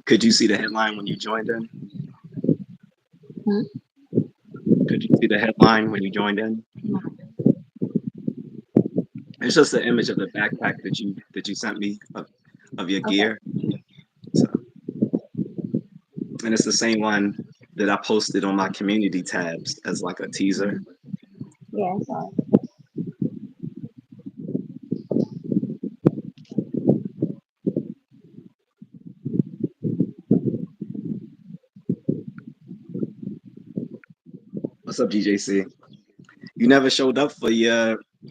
Could you see the headline when you joined in? Hmm? Could you see the headline when you joined in? It's just the image of the backpack that you sent me of your Okay. gear. So, and it's the same one that I posted on my community tabs as like a teaser. Yeah, I saw it. What's up, J.A.C? You never showed up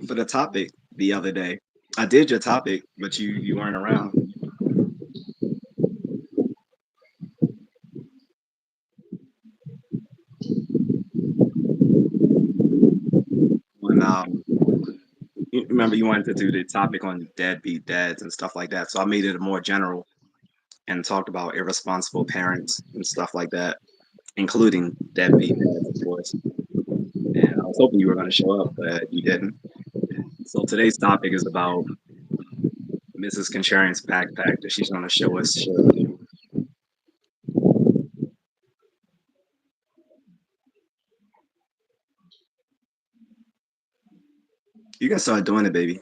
for the topic the other day. I did your topic, but you weren't around. When you remember you wanted to do the topic on deadbeat dads and stuff like that, so I made it more general and talked about irresponsible parents and stuff like that, including deadbeat dads, of course. And I was hoping you were going to show up, but you didn't. So today's topic is about Mrs. Contrarian's backpack that she's going to show us shortly. You can start doing it, baby.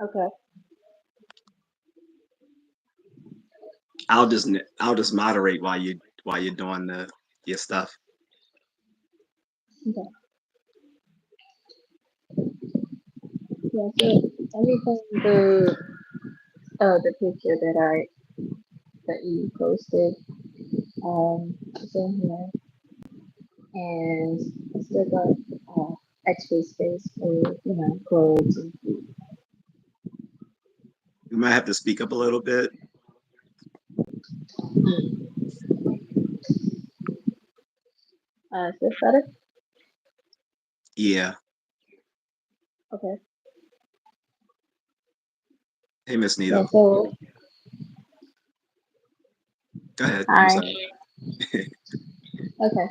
Okay. I'll just moderate while you're doing your stuff. Okay. Yeah, so everything the picture that you posted, is in here, and I still got extra space for clothes and food. You might have to speak up a little bit. Is this better? Yeah. Okay. Hey, Miss Yeah. Nito. So Go ahead. I'm hi. sorry. Okay.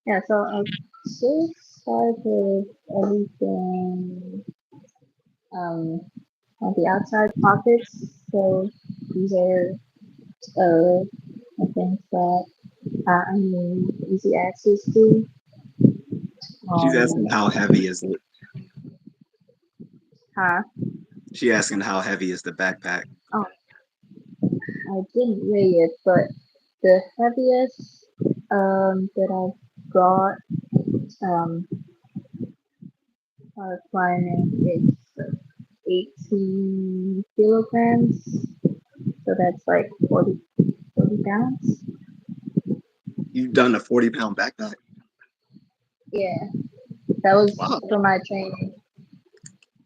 Yeah. So I'll just start with everything um on the outside pockets. So these are the things that I mean easy access to. She's asking Um, how heavy is it. huh? She asking how heavy is the backpack. Oh, I didn't weigh it, but the heaviest that I've got um climbing is 18 kilograms. So that's like 40 pounds. You've done a 40-pound backpack? Yeah, that was Wow. for my training.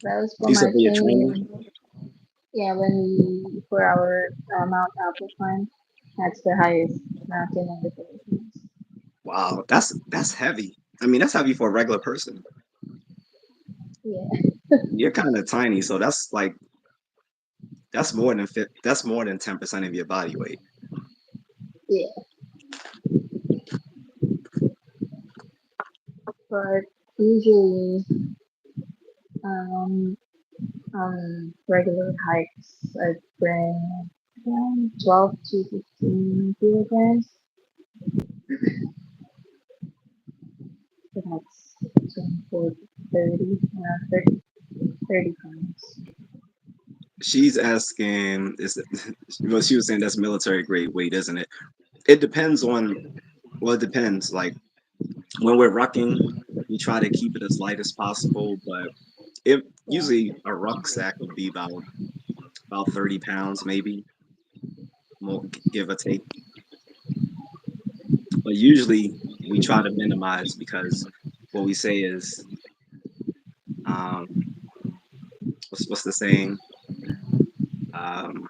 That was for You said my for your training? training. Yeah, for our Mount Alpha climb, that's the highest mountain in the Philippines. Wow, that's heavy. I mean, that's heavy for a regular person. Yeah, You're kind of tiny, so that's more than 10% of your body weight. yeah. But usually, um, on regular hikes, I bring around 12 to 15 kilograms. So that's 24 to 30, 30 pounds. She's asking, well, she was saying that's military grade weight, isn't it? It depends on, well, it depends. Like when we're rucking, we try to keep it as light as possible, but it Yeah. usually a rucksack would be about 30 pounds, maybe more, give or take. But usually we try to minimize because what we say is, um, what's the saying? Um,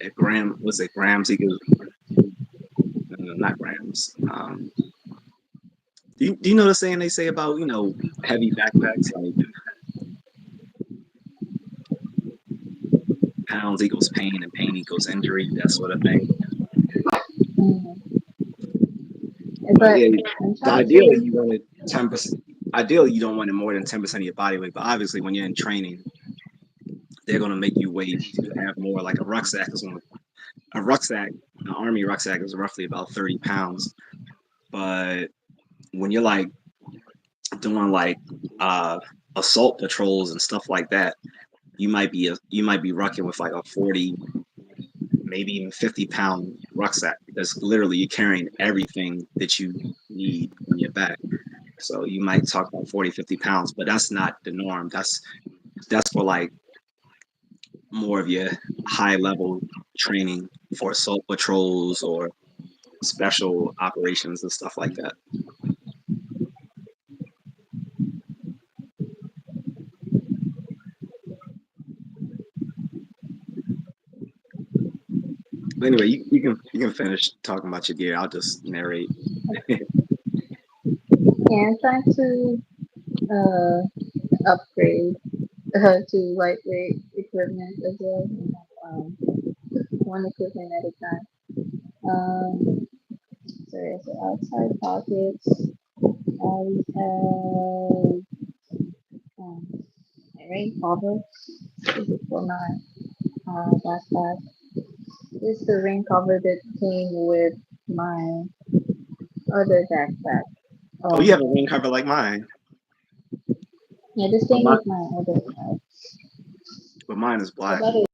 a gram, what's it? Grams equals, no, not grams. Do you know the saying they say about, heavy backpacks, like pounds equals pain and pain equals injury, that sort of thing. Mm. But But yeah, I'm the trying ideal is to, you wanted 10%. ideally you don't want it more than 10% of your body weight, but obviously when you're in training, they're gonna make you weigh to have more. Like a rucksack is going a rucksack, an army rucksack is roughly about 30 pounds. But when you're like doing like uh assault patrols and stuff like that, you might be rucking with like a 40, maybe even 50-pound rucksack because literally you're carrying everything that you need on your back. So you might talk about 40, 50 pounds, but that's not the norm. That's for like more of your high level training for assault patrols or special operations and stuff like that. But anyway, you can finish talking about your gear. I'll just narrate. Yeah, I'm trying to upgrade to lightweight equipment as well. One equipment at a time. So yeah, so outside pockets, I have my rain cover. This is for my backpack. This is the rain cover that came with my other backpack. Oh, you have Um, a rain cover like mine, yeah, this but came with my other bag. mine is So black. that is,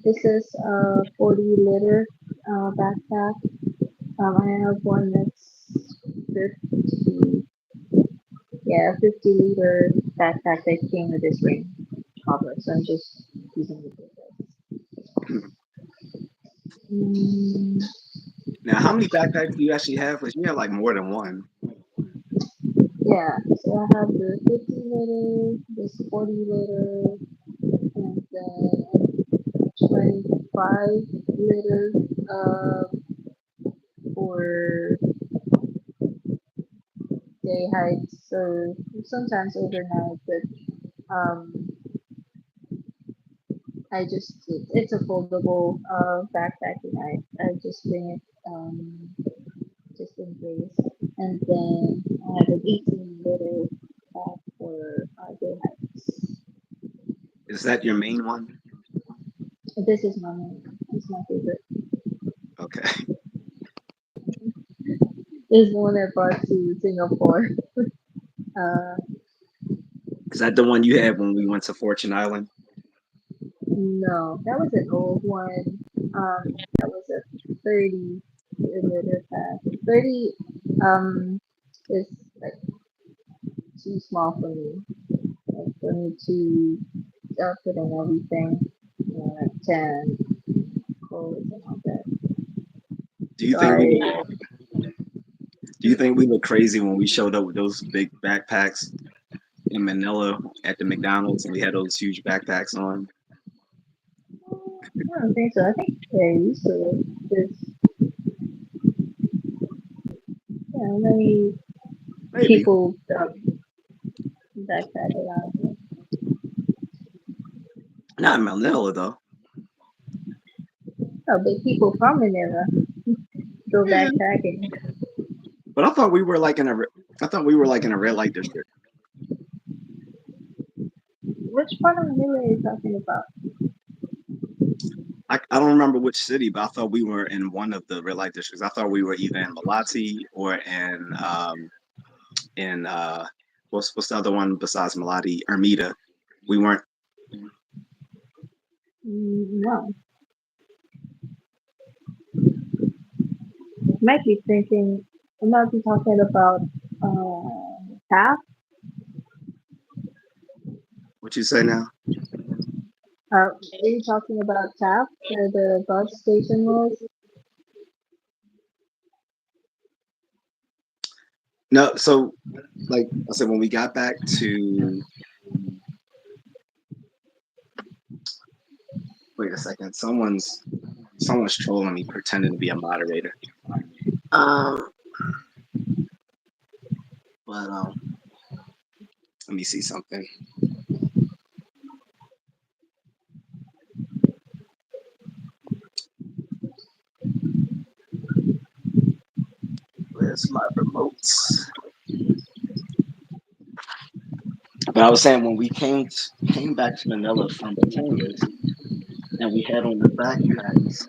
this is a 40-liter backpack. I have one that's 50, yeah, 50-liter backpack that came with this rain cover. So I'm just using it with this. Mm, Now, how many backpacks do you actually have? Because you have like more than one. yeah, so I have the 50-liter, this 40-liter, and then 25-liter for day hikes or sometimes overnight. But I just it's a foldable backpack, and I just bring it just in case. And then I have an 18-liter bag for day hikes. Is that your main one? This is my main, this is my favorite. Okay. This is the one I brought to Singapore. Uh, Is that the one you had when we went to Fortune Island? no, that was an old one. That was a 30-liter pack. 30 is like too small for me. Like for me to put in everything. You know, like 10 clothes and all that. Do you So think we look I do you think we look crazy when we showed up with those big backpacks in Manila at the McDonald's and we had those huge backpacks on? I don't think so. I think they're used to it. There's many Maybe. people backpack around. Not in Manila though. Oh, but people from Manila go Yeah. backpacking. But I thought we were like in a I thought we were like in a red light district. Which part of Manila are you talking about? I don't remember which city, but I thought we were in one of the red light districts. I thought we were either in Malati or in what's the other one besides Malati? Ermita. We weren't. No. Might be thinking, I might be talking about TAF. What you say now? Are you talking about TAF, where the bus station was? No. So like I said, when we got back to wait a second, someone's trolling me, pretending to be a moderator. Um, but let me see something. Where's my remotes? But I was saying when we came back to Manila from Batangas and we had on the backpacks,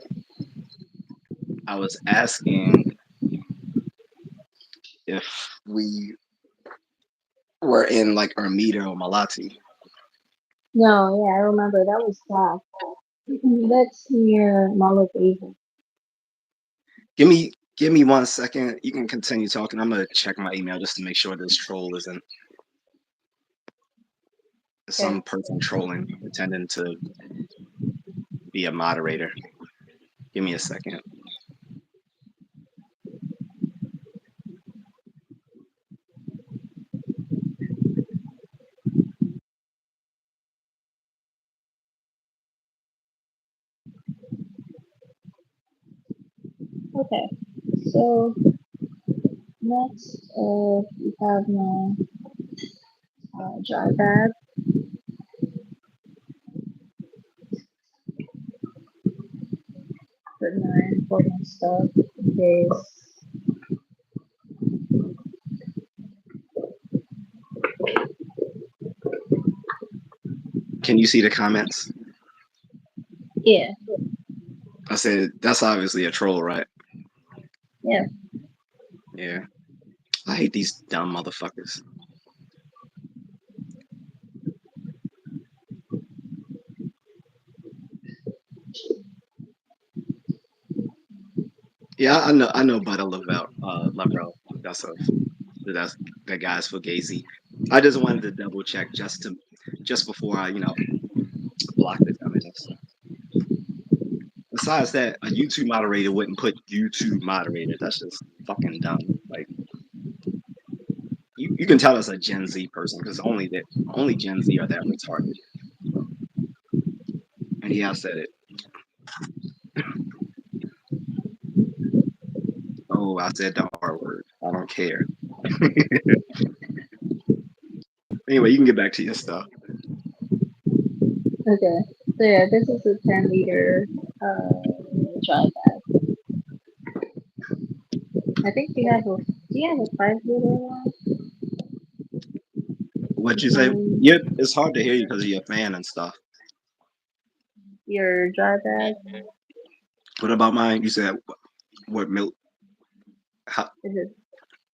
I was asking if we were in like Ermita or Malati. No, yeah, I remember that was that. That's near Mall of Asia. Give me 1 second. You can continue talking. I'm gonna check my email just to make sure this troll isn't Okay. some person trolling, pretending to be a moderator. Give me a second. Okay. So next, we have my dry bag for my important stuff in case. Can you see the comments? Yeah, I said that's obviously a troll, right? yeah. Yeah. I hate these dumb motherfuckers. Yeah, I know Butter Lavelle. That's that guy's Fugazi. I just wanted to double check just before I, block the dumbass. Besides that, a YouTube moderator wouldn't put YouTube moderator. That's just fucking dumb. Like you can tell it's a Gen Z person because only Gen Z are that retarded. And yeah, I said it. Oh, I said the R word. I don't care. Anyway, you can get back to your stuff. Okay. So yeah, this is a 10-liter dry bag. I think you have a. Do you have a 5-liter one? What you say? Um, Yep, it's hard to hear you because of your fan and stuff. your dry bag What about mine? You said what milk? How, is it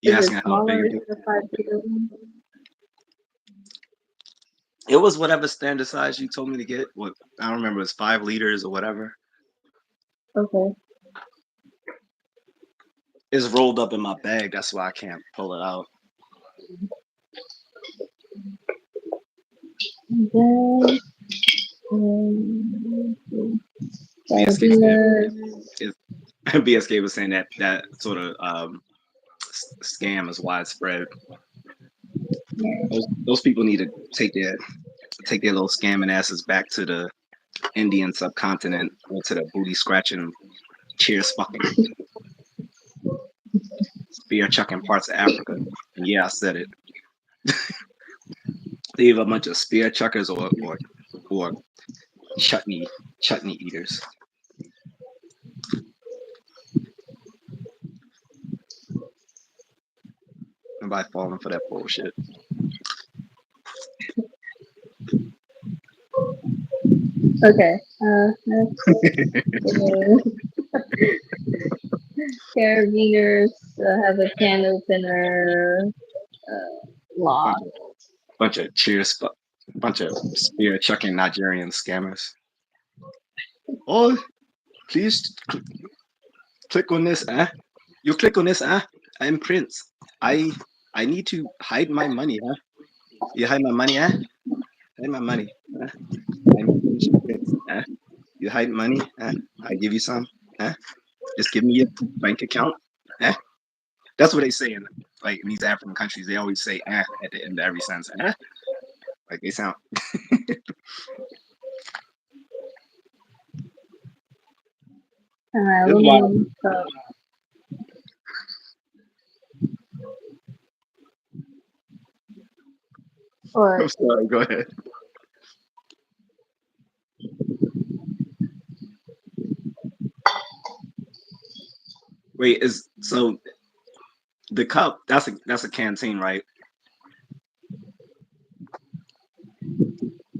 you is it asking how big smaller? it Is is? it a 5-liter one? It was whatever standard size you told me to get. What I don't remember, it's 5 liters or whatever. Okay. It's rolled up in my bag. That's why I can't pull it out. And then BSK said diabetes. it, BSK was saying that sort of scam is widespread. Yeah. Those people need to take their little scamming asses back to the Indian subcontinent or to the booty scratching, cheers fucking, spear chucking parts of Africa. And yeah, I said it. They have a bunch of spear chuckers or chutney eaters. Nobody falling for that bullshit. Okay. Next, carabiners have a can opener lock. Bunch of bunch of spear chucking Nigerian scammers. Oh, please click on this, eh? You click on this, eh? I'm Prince. I I need to hide my money, huh? You hide my money, eh? Hide my money. Eh? I'm Prince. Eh? You hide money, eh? I give you some, eh? Just give me your bank account, eh? That's what they say in these African countries. They always say eh at the end of every sentence. Eh? Like they sound. This is why. Aluminum cup. Or I'm sorry. Go ahead. Wait, is so the cup? That's a canteen, right?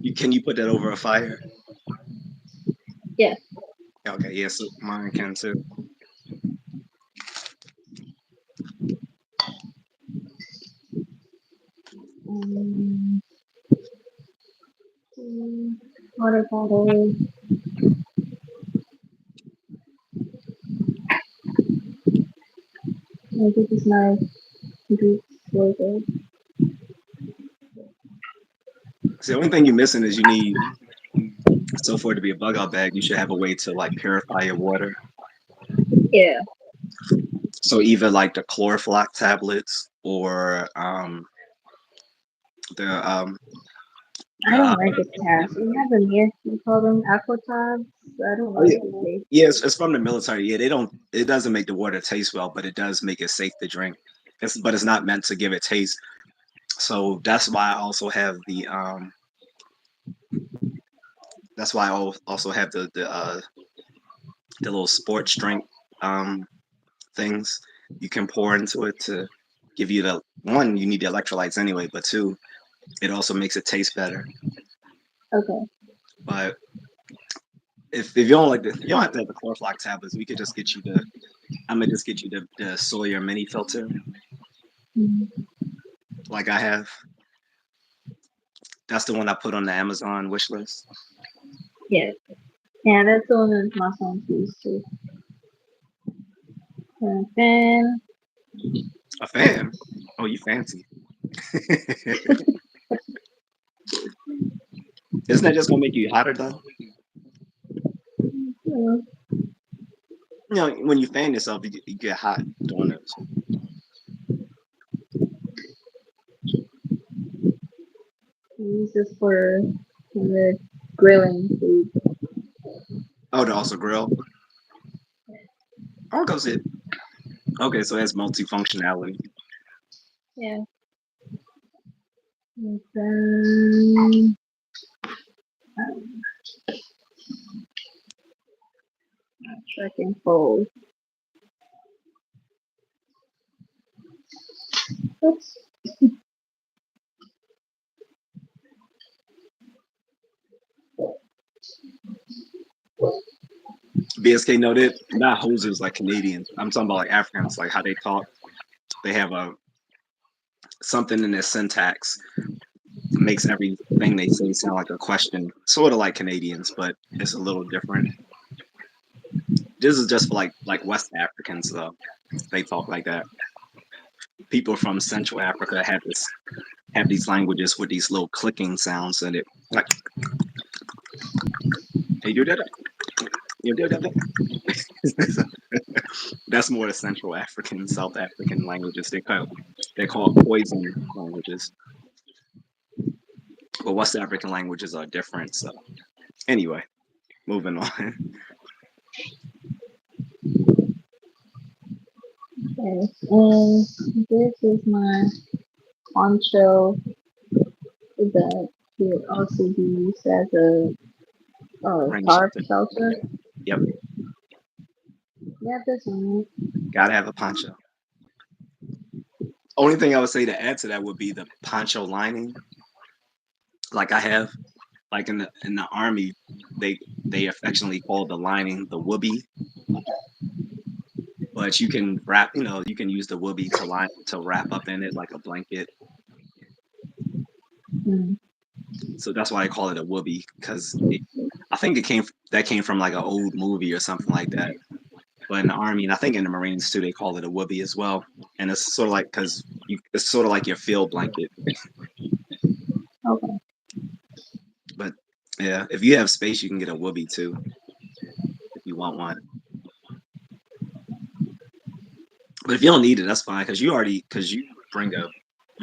You put that over a fire? Yeah. Okay, yes, mine can too. Um, water bottle. This is my Greek word. So the only thing you're missing is you need, so for it to be a bug out bag, you should have a way to like purify your water. Yeah. So either like the chlorophyll tablets or the I the don't like the tabs. We have a near, we call them aqua tabs. I don't oh yeah, like the taste. yeah, it's from the military. Yeah, they don't. It doesn't make the water taste well, but it does make it safe to drink. But it's not meant to give it taste. So that's why I also have the That's why I also have the little sports drink um things you can pour into it to give you the one. You need the electrolytes anyway, but two, it also makes it taste better. Okay. But if you don't like you don't have to have the chlorophyll tablets. We could just get you the. I'm gonna just get you the Sawyer mini filter, Mhm. like I have. That's the one I put on the Amazon wish list. Yeah. Yeah, that's the one that my son used to. And then, A fan? Oh, you fancy? Isn't that just gonna make you hotter though? you You know, when you fan yourself, you get hot doing this. use this for the grilling food. Oh, to also grill. Oh, goes it. Okay, so it has multifunctionality. Yeah. And then, um, track and fold. Oops. BSK noted, not hosers like Canadians. I'm talking about like Africans, like how they talk. They have a something in their syntax makes everything they say sound like a question, sort of like Canadians, but it's a little different. This is just for like West Africans though. They talk like that. People from Central Africa have these languages with these little clicking sounds in it. Like hey, do that. You do that. That's more the Central African, South African languages. They're called poison languages. But West African languages are different. So anyway, moving on. Okay. And this is my poncho that could also be used as a Rain tarp shelter. shelter. Yep, Yeah, this one. gotta have a poncho. Only thing I would say to add to that would be the poncho lining. Like I have, like in the army, they affectionately call the lining the whoopee. But you can wrap, you can use the whoopee to wrap up in it like a blanket. Mm. So that's why I call it a whoopee because I think that came from like an old movie or something like that. But in the army, and I think in the Marines too, they call it a whoopee as well. And it's sort of like it's sort of like your field blanket. Okay. But yeah, if you have space, you can get a whoopee too if you want one. But if you don't need it, that's fine because you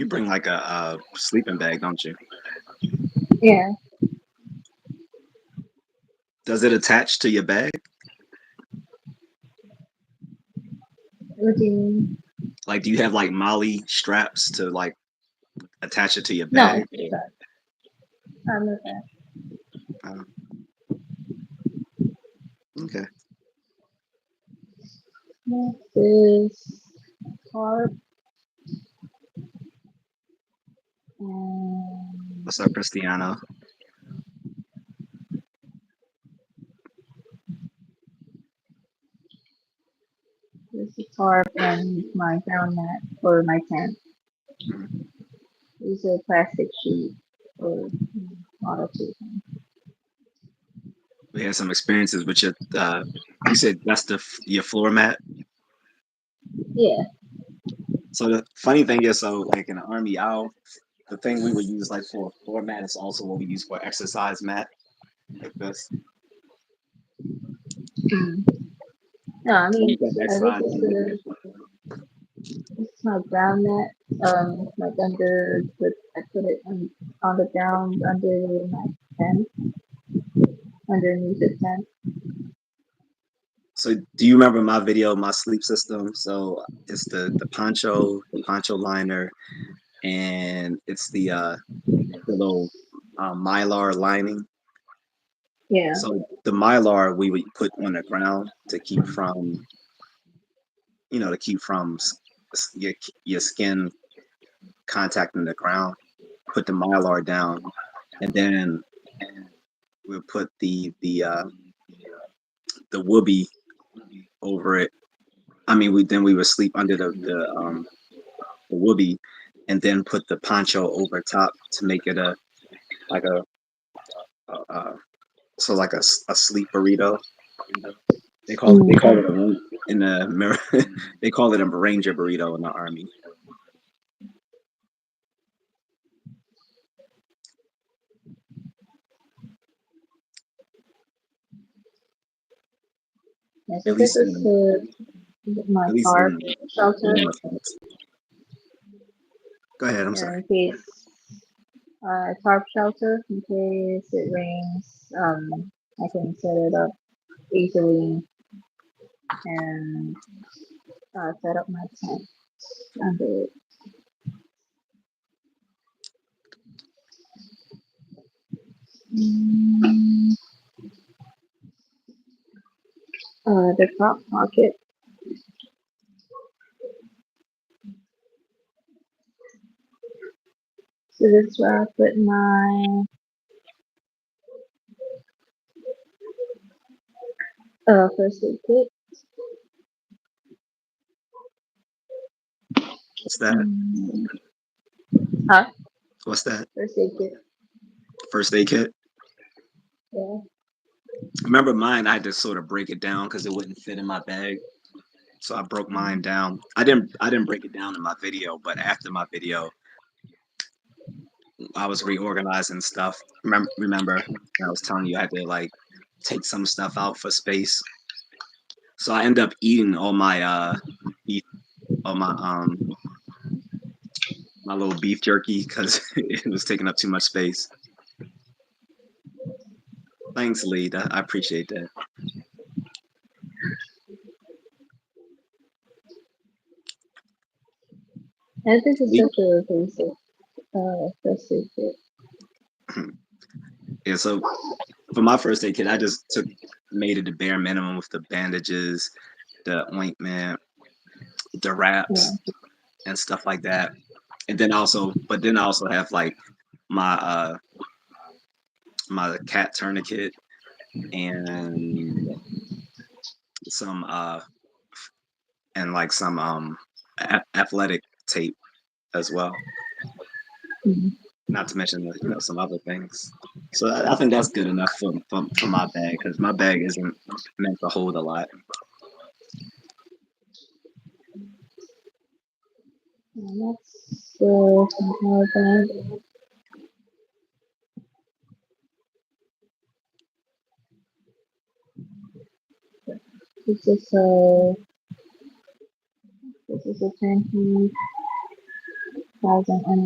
bring like a sleeping bag, don't you? Yeah. Does it attach to your bag? What do you mean? Like, do you have like Molly straps to like attach it to your No. bag? Sorry. I'm not that. Uh, okay. Next is tarp and What's up, Cristiano? tarp and my ground mat for my tent. Mhm. Use a plastic sheet for waterproofing. We had some experiences with your. You said that's your floor mat. Yeah. So the funny thing is, so like in the army, the thing we would use like for a floor mat is also what we use for exercise mat, like this. Mm. No, I So mean, you got the this exercise. is this is my ground mat. Like under the I put it on the ground under my tent, underneath the tent. So do you remember my video, my sleep system? So it's the poncho liner, and it's the little mylar lining. Yeah. So the mylar we would put on the ground to keep from, to keep from your skin contacting the ground. Put the mylar down, and then we'll put the whoopee over it. I mean, we would sleep under the whoopee, and then put the poncho over top to make it like a so like a sleep burrito. They call it Mm. in the mirror. They call it a ranger burrito in the army. Yeah, so At this least is my at least tarp shelter. in the sense. Go ahead. I'm sorry. In case tarp shelter in case it rains. I can set it up easily and set up my tent under it. Mm, the top pocket. So this is where I put my first aid kit. What's that? Mm, huh? What's that? First aid kit. First aid kit. Yeah. Remember mine? I had to sort of break it down because it wouldn't fit in my bag. So I broke mine Mm, down. I didn't break it down in my video, but after my video, I was reorganizing stuff. Remember, I was telling you I had to like take some stuff out for space. So I end up eating all my beef, all my little beef jerky because it was taking up too much space. Thanks, Lee. I appreciate that. and this is Lee, such a basic first aid kit. yeah. So for my first aid kit, I just made it the bare minimum with the bandages, the ointment, the Yeah. wraps, and stuff like that. And then I also have like my my cat tourniquet and some like some athletic tape as well. Mm. Not to mention some other things. So I think that's good enough for my bag because my bag isn't meant to hold a lot. And that's my bag. This is a this is a 20,000 mAh.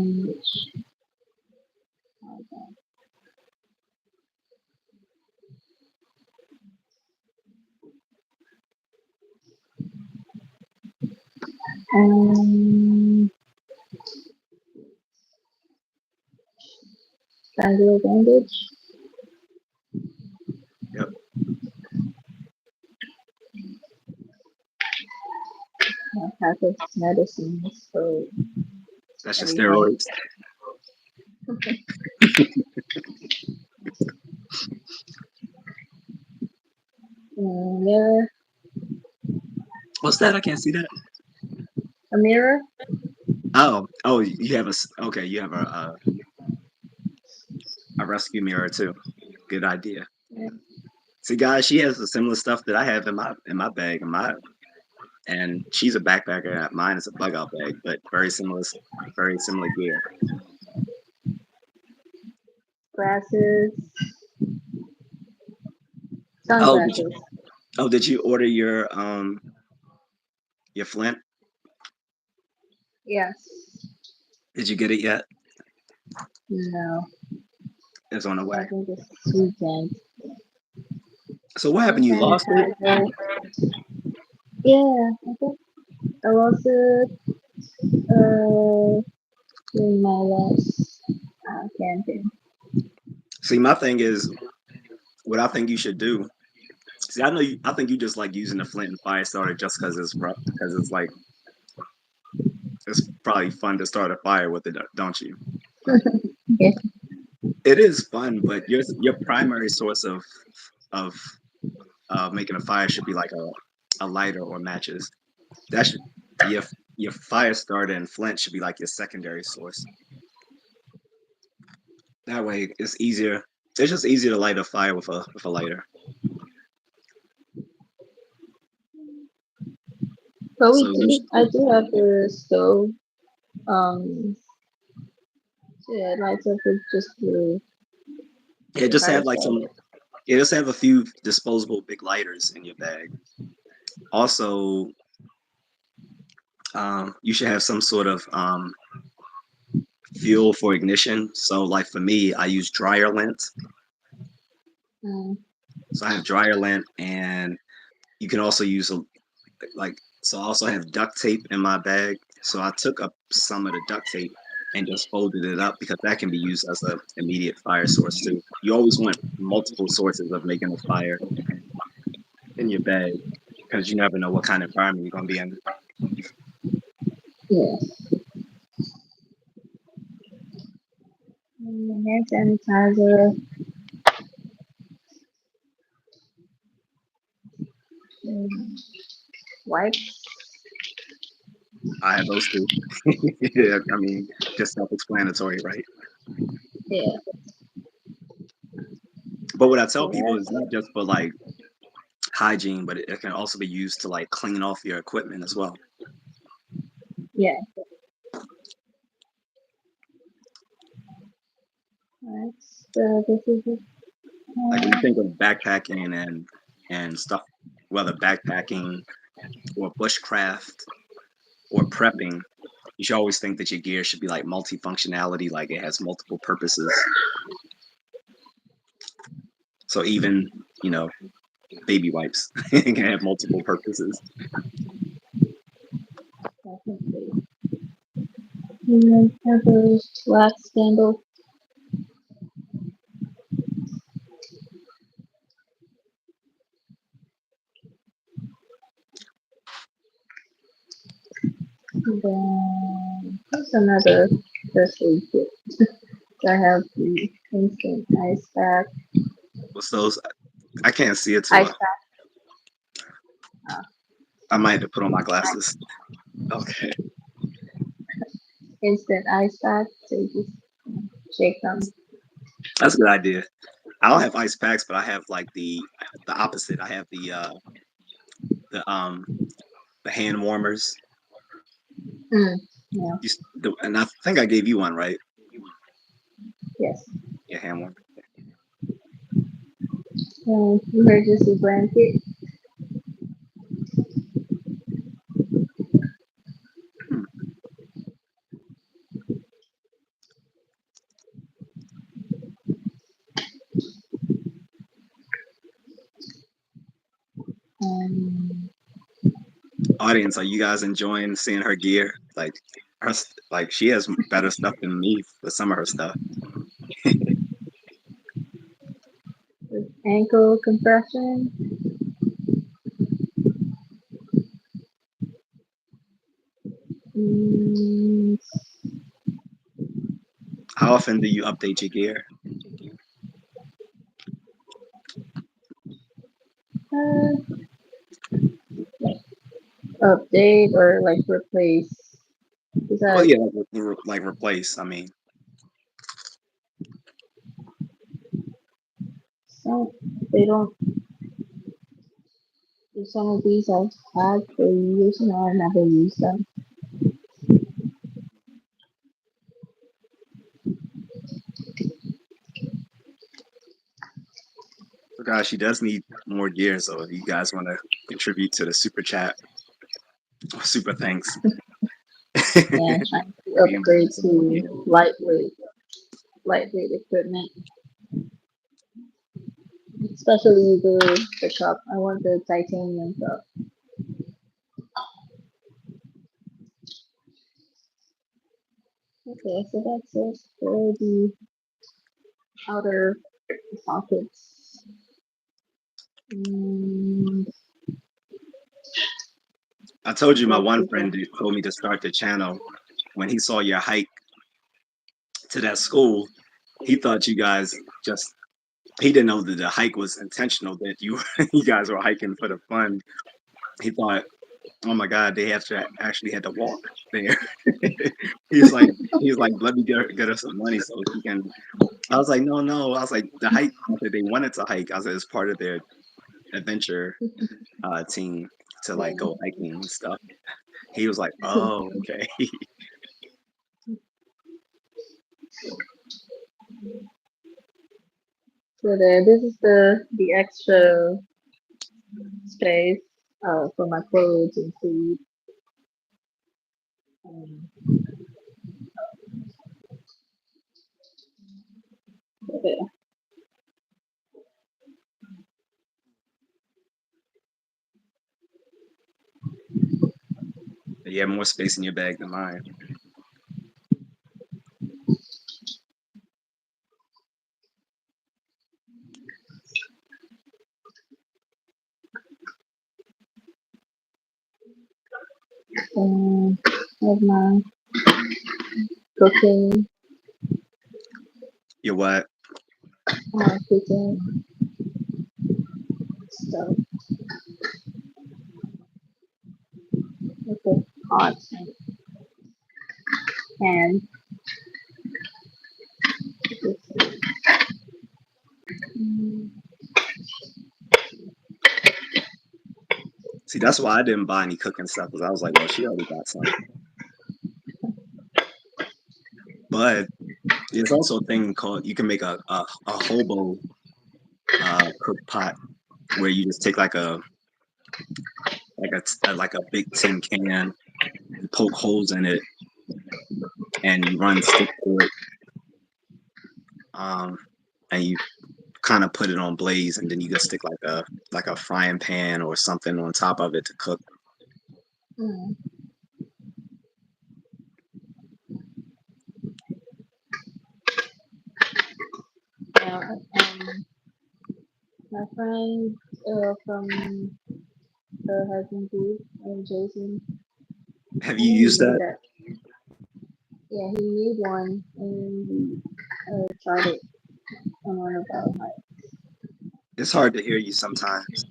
Um, triangular bandage. Yep, A pack of medicines for that's your every night. steroids. Mirror. What's that? I can't see that. A mirror? Oh, you have okay. You have a rescue mirror too. Good idea. Yeah. See, guys, she has the similar stuff that I have in my bag, and she's a backpacker. Mine is a bug out bag, but very similar gear. Glasses, Oh, sunglasses. did you order your Flint? Yes. Did you get it yet? No. It's on the way. I think this weekend. So what Hand happened? You lost it? sanitizer. Yeah, I think I lost it in my last camping. See, my thing is, what I think you should do. See, I think you just like using the flint and fire starter just because it's rough, because it's like it's probably fun to start a fire with it, don't you? Yeah. It is fun, but your primary source of making a fire should be like a lighter or matches. That should your your fire starter and flint should be like your secondary source. That way, it's easier. It's just easier to light a fire with a lighter. But we So do. I do have the stove. Um. So yeah, it lights up with just yeah, the just fire have like starter. some. Yeah, just have a few disposable big lighters in your bag. Also, you should have some sort of fuel for ignition. So, like for me, I use dryer lint. Mm. So I have dryer lint, and you can also use like. So I also have duct tape in my bag. So I took up some of the duct tape and just folded it up because that can be used as an immediate fire source too. You always want multiple sources of making a fire in your bag because you never know what kind of environment you're going to be in. Yeah. Hand sanitizer. Mm. Wipes. I have those too. Yeah, I mean, just self-explanatory, right? Yeah. But what I tell So people is that's not just for like hygiene, but it can also be used to like clean off your equipment as well. yeah. That's this is it. Like when you think of backpacking and stuff, whether backpacking or bushcraft or prepping, you should always think that your gear should be like multifunctionality, like it has multiple purposes. So even, you know, baby wipes can have multiple purposes. Definitely. Have a wax candle. And then what's another first aid kit? I have the instant ice pack. What's those? I can't see it too Ice well. pack. I might have to put on my glasses. Okay, Instant ice pack. So you just shake them. that's a good idea. I don't have ice packs, but I have like the opposite. I have the the hand warmers. Mm. Yeah. And I think I gave you one, right? Yes. Yeah, hand warmer. Emergency blanket. Hmm. Um, Audience, are you guys enjoying seeing her gear? Like like she has better stuff than me with some of her stuff. with ankle compression. Mm, How often do you update your gear? like update or like replace. Well, Besides, yeah, like replace. I mean, some they don't. Some of these I've had for years and I never use them. so guys, she does need more gears. So if you guys want to contribute to the super chat, super thanks. Yeah, trying to We can buy upgrade some more gears. to lightweight equipment, especially the cup. I want the titanium cup. Okay, so that's it for the outer pockets. And I told you my let's one see friend told me to start the channel when he saw your hike to that school. He thought you guys just he didn't know that the hike was intentional. That you guys were hiking for the fun. He thought, oh my God, they have to actually had to walk there. he's like he's like, let me get her some money so she can. I was like, no. I was like, the hike. I said they wanted to hike. I said it's part of their adventure team to like yeah. go hiking and stuff. He was like, oh, okay. So there, this is the extra space for my clothes and food. Um, okay. You have more space in your bag than mine. Have my cooking, You what? cooking stuff. Okay, pots and mm, See, that's why I didn't buy any cooking stuff because I was like, well, she already got some. But there's also a thing called you can make a hobo cook pot where you just take like a big tin can, you poke holes in it, and you run stick to it, um, and you kind of put it on blaze, and then you just stick like a frying pan or something on top of it to cook. mm, yeah, my friend from the hiking group, Jason, Have I you think he used made that? that. Yeah, he made one and we tried it on one of our hikes. It's hard to hear you sometimes.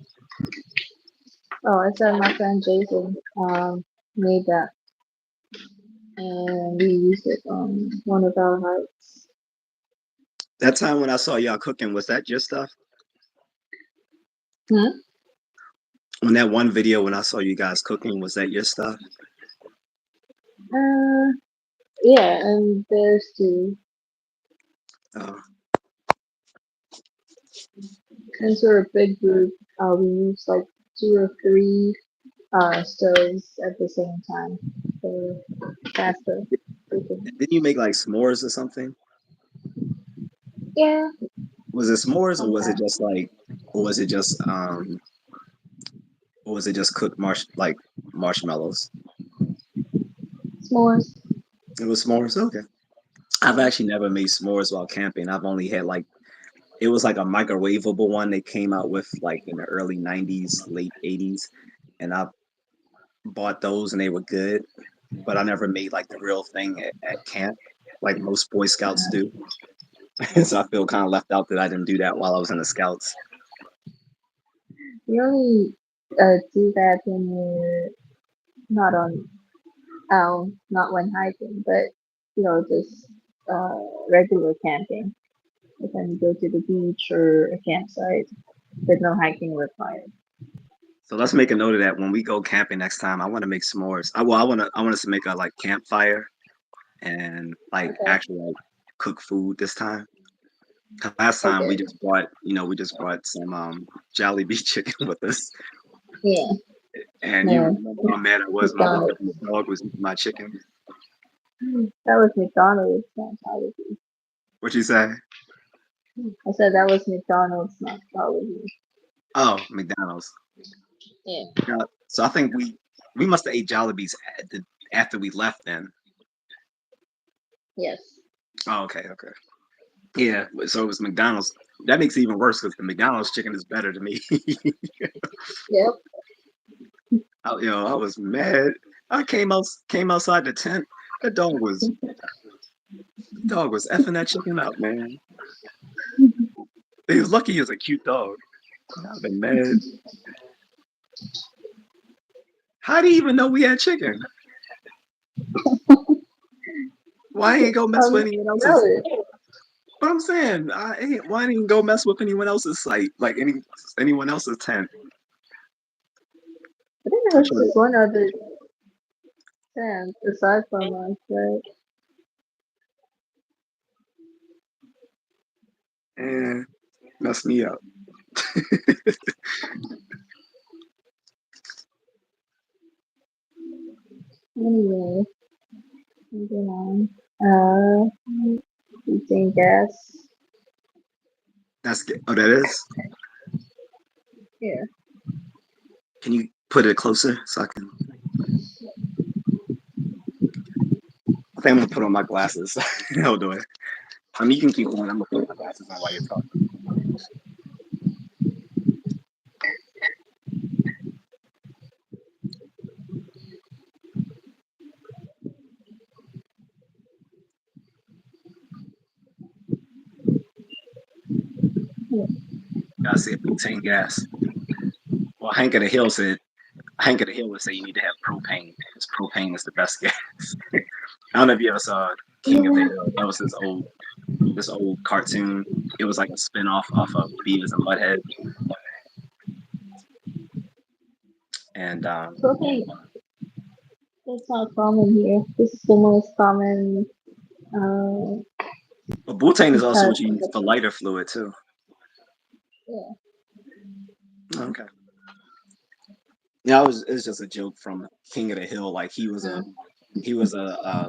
Oh, I said my friend Jason made that and we used it on one of our hikes. That time when I saw y'all cooking, was that your stuff? Hmm? On that one video when I saw you guys cooking, was that your stuff? Uh, yeah, and there's two. Oh, Since we're a big group, we use like two or three stoves at the same time for faster cooking. didn't you make like s'mores or something? Yeah, Was it s'mores or was it sometimes. just like, or was it just or was it just cooked marshmallows? S'mores. It was s'mores. Okay. I've actually never made s'mores while camping. I've only had like it was like a microwavable one they came out with like in the early '90s, late '80s, and I bought those and they were good. But I never made like the real thing at camp, like most Boy Scouts do. So I feel kind of left out that I didn't do that while I was in the Scouts. We only do that when we're not on. Not when hiking, but just regular camping. When you go to the beach or a campsite, with no hiking required. So let's make a note of that when we go camping next time. I want to make s'mores. I want us to make a like campfire and like Okay. actually like cook food this time. Last time Okay. we just brought some Jollibee chicken with us, Yeah. and you No. remember how mad I was. My little McDonald's. dog was eating my chicken. That was McDonald's, not Jollibee. What you say? I said that was McDonald's, not Jollibee. Oh, McDonald's. Yeah. Yeah. So I think we must have ate Jollibees after we left. Then. Yes. Oh, okay, okay. Yeah. So it was McDonald's. That makes it even worse because the McDonald's chicken is better to me. Yep. I was mad. I came outside the tent. That dog was effing that chicken up, man. He was lucky he was a cute dog. I've been mad. How do you even know we had chicken? Why ain't go mess with anyone Smell else's? it. But I'm saying, why didn't go mess with anyone else's site, like anyone else's tent? I think I there tried. was one other tent aside from us, right? And messed me up. Anyway, moving on. Eating gas. That is. Yeah. Can you put it closer so I can? I think I'm gonna put on my glasses. I'll do it. I mean, you can keep going. I'm gonna put my glasses on while you're talking. Yeah. I see butane gas. Well, Hank of the Hill would say you need to have propane because propane is the best gas. I don't know if you ever saw King of the Hill. That was this old cartoon. It was like a spin-off off of Beavis and Butthead. And Propane. That's not common here. This is the most common but butane is also type what you use of. for lighter fluid too. Yeah. Okay. Yeah, it was just a joke from King of the Hill. Like he was a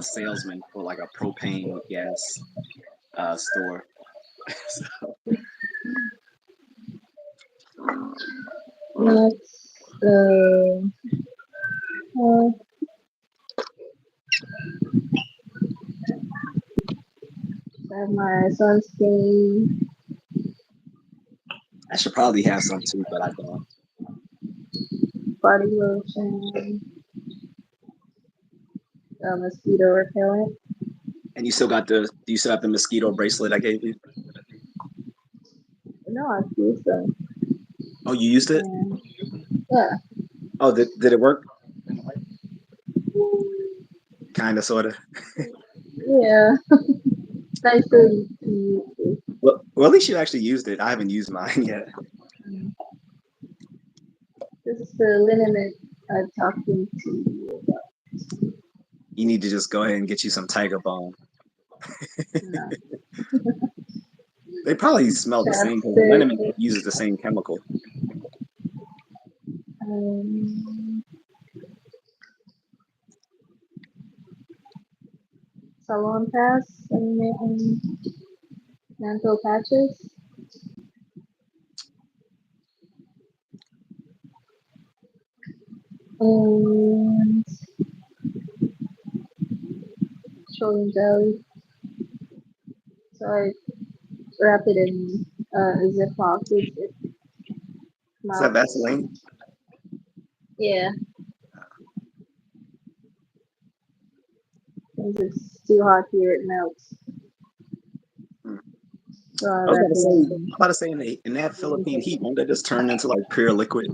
salesman for like a propane gas store. So, Next, uh, I have my sunscreen, I should probably have some too, but I don't. body lotion, mosquito repellent. And do you still have the mosquito bracelet I gave you? No, I've used them. Oh, you used it? And yeah, Oh, did it work? Kind of, sort of. yeah, nice to use this. Well, at least you actually used it. I haven't used mine yet. This is the liniment I'm talking to you about. You need to just go ahead and get you some Tiger Balm. No. They probably smell the same because the Chapstick. liniment uses the same chemical. Um, salon pass and mental patches. And petroleum jelly. So I wrap it in a Ziploc with it Is that melts. Vaseline? Yeah, since it's too hot here, it melts. Hmm. So I I was wrap about to it say, in. in that Philippine heat, won't that just turn into like pure liquid?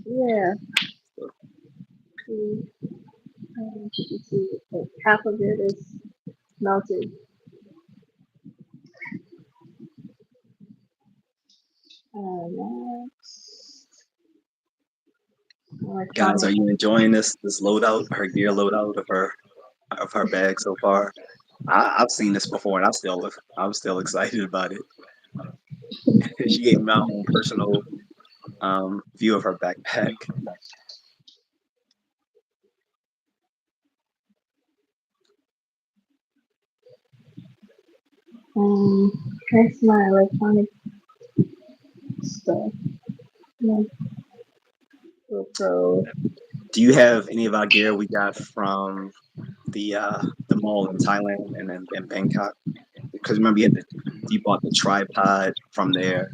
Yeah. Mm. You can see like half of it is melted. Next, Guys, are electronic. you enjoying this loadout, her gear loadout of her bag so far? I've seen this before, and I'm still excited about it. She gave me my own personal view of her backpack. That's my electronic stuff. Like GoPro. Do you have any of our gear we got from the mall in Thailand and then in Bangkok? Because remember you bought the tripod from there,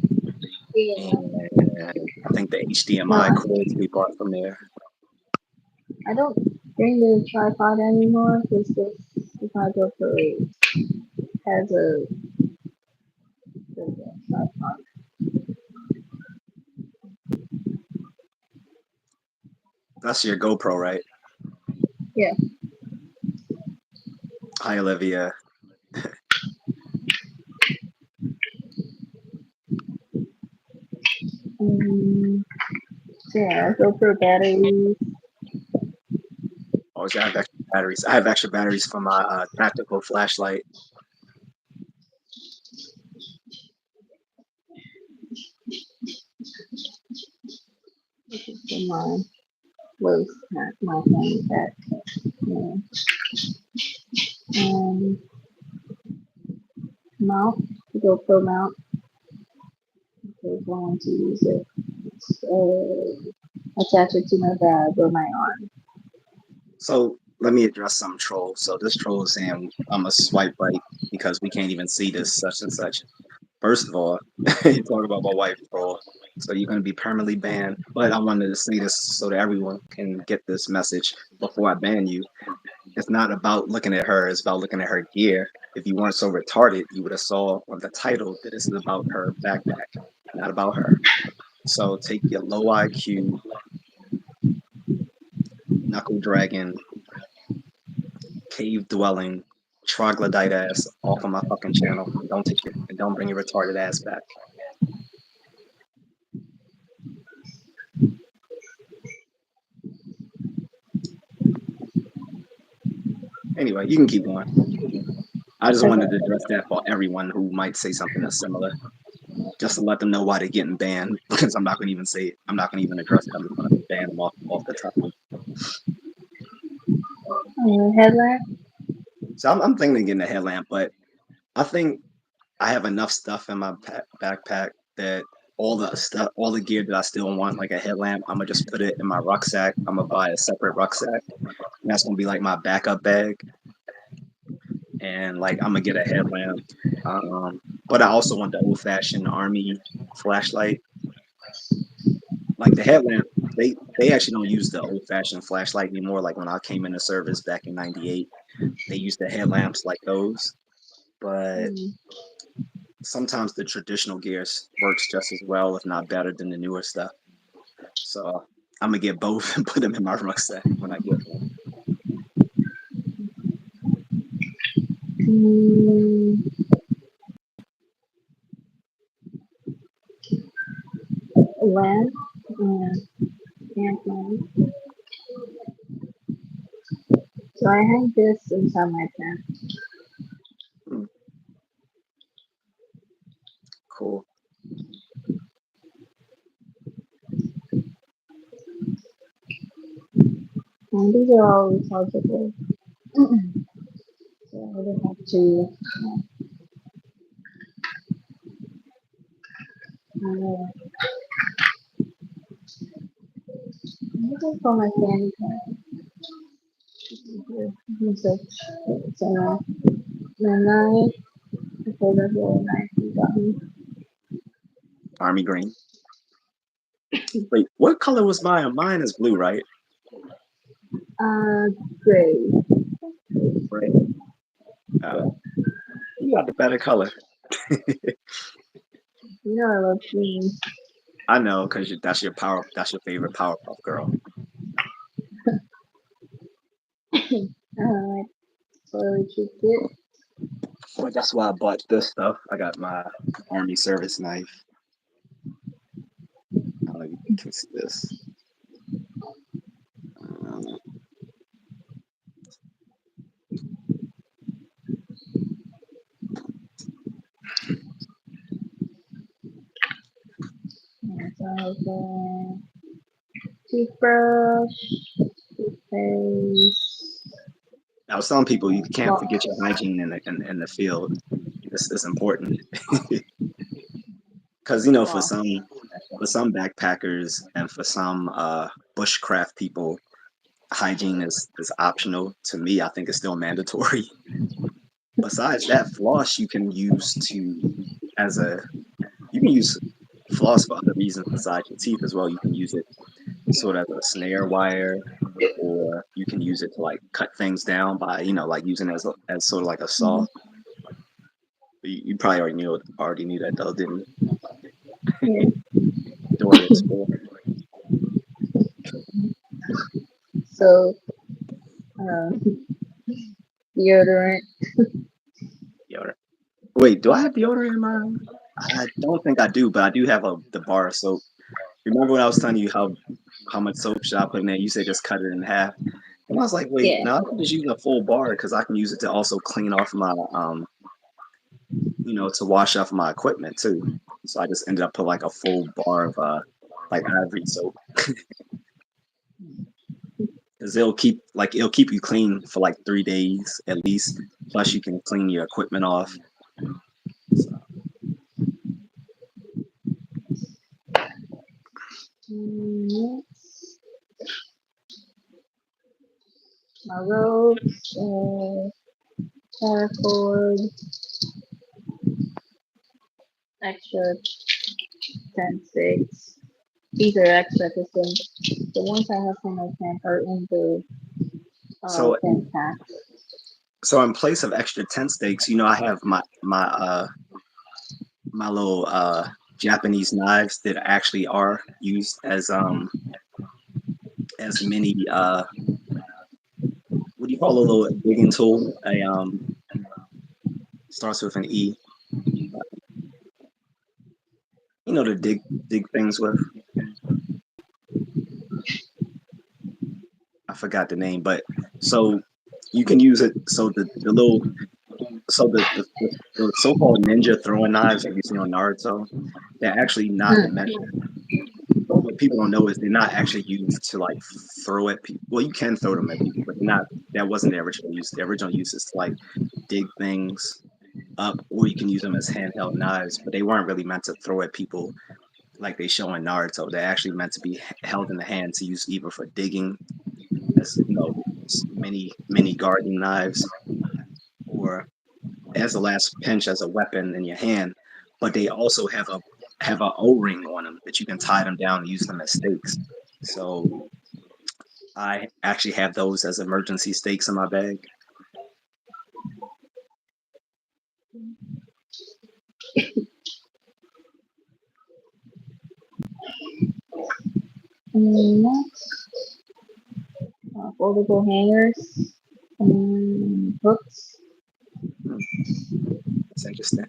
Yeah. and I think the No, HDMI cords we bought from there. I don't bring the tripod anymore because my GoPro has a tripod. That's your GoPro, right? Yeah. Hi, Olivia. Um, yeah, GoPro batteries. Oh, I have extra batteries. I have extra batteries for my tactical flashlight. For my waist pack, my fanny pack. Yeah. Mount, GoPro mount. If I want to use it, attach it to my bag or my arm. So let me address some troll. So this troll is saying I'm a swipe right because we can't even see this such and such. First of all, you talk about my wife troll. So you're going to be permanently banned. But I wanted to say this so that everyone can get this message before I ban you. It's not about looking at her, it's about looking at her gear. If you weren't so retarded, you would have saw on the title that this is about her backpack, not about her. So take your low IQ, knuckle dragging, cave dwelling, troglodyte ass off of my fucking channel. And don't bring your retarded ass back. Anyway, you can keep going. I just wanted to Okay. address that for everyone who might say something that's similar, just to let them know why they're getting banned. Because I'm not going to even say it. I'm not going to even address it. I'm just going to ban them off the top. Headlamp. So I'm thinking of getting a headlamp, but I think I have enough stuff in my backpack that all the gear that I still want, like a headlamp, I'm gonna just put it in my rucksack. I'm gonna buy a separate rucksack, and that's gonna be like my backup bag. And like I'm gonna get a headlamp, but I also want the old-fashioned army flashlight. Like the headlamp, they actually don't use the old-fashioned flashlight anymore. Like when I came into service back in '98, they used the headlamps like those, but Mm. sometimes the traditional gears works just as well, if not better, than the newer stuff. So I'm gonna get both and put them in my rucksack when I get one. Mm, lamp. Lamp lamp. So I hang this inside my tent. Mm, cool. And these are all rechargeable. So I don't have to. I'm looking for my fanny pack. So, my knife. I pulled up the knife you got me. Army green. Wait, what color was mine? Mine is blue, right? Uh, gray. Right. Uh, you got the better color. You know I love green. I know, cause that's your favorite Powerpuff Girl. what you get? Well, that's why I bought this stuff. I got my Army service knife. I don't know if you can see this. Uh, So, toothbrush, toothpaste, I was telling people you can't floss. forget your hygiene in the field. This is important because Floss. for some backpackers and for some bushcraft people, hygiene is optional. To me, I think it's still mandatory. Besides that, floss as a you can use floss for other reasons besides your teeth as well. You can use it sort of as a snare wire, or you can use it to like cut things down by like using it as sort of like a saw. Mhm. You probably already knew that though, didn't Yeah. you? Dora the Explorer. So, um, deodorant. Deodorant. Wait, do I have deodorant in mine? I don't think I do, but I do have the bar of soap. Remember when I was telling you how much soap should I put in there? You said just cut it in half. And I was like, wait, Yeah. now I can just use a full bar because I can use it to also clean off my to wash off my equipment too. So I just ended up put like a full bar of like Avid soap because it'll keep you clean for like 3 days at least. Plus you can clean your equipment off. So, Mm, my robes, paracord, extra 10 sticks. These are extra because the ones I have for my tent are in the so tent pack. so in place of extra tent stakes, I have my little Japanese knives that actually are used as mini what do you call a little digging tool? A starts with an E. To dig things with. I forgot the name, but so you can use it. So the little so the so-called ninja throwing knives that you see on Naruto, they're actually not Mm. meant. What people don't know is they're not actually used to like throw at people. Well, you can throw them at people, but they're not. That wasn't the original use. The original use is to like dig things up, or you can use them as handheld knives. But they weren't really meant to throw at people like they show in Naruto. They're actually meant to be held in the hand to use either for digging, as many gardening knives, or as a last pinch as a weapon in your hand. But they also have a O-ring on them that you can tie them down and use them as stakes. So I actually have those as emergency stakes in my bag. Next, foldable hangers, hooks. Hmm, that's interesting.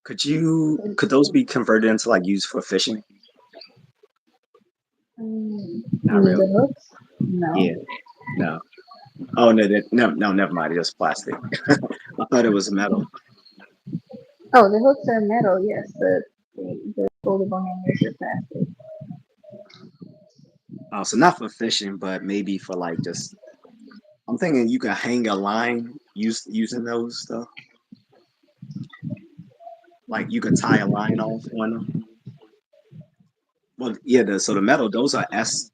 Could those be converted into like used for fishing? You Not mean the really. hooks? No. Yeah. No. Oh no, no, never mind. It's just plastic. I thought it was metal. Oh, the hooks are metal. Yes, the foldable hangers are plastic. Oh, so not for fishing, but maybe for like just. I'm thinking you can hang a line using those stuff. Like you could tie a line off on them. Well, yeah. So the metal, those are S.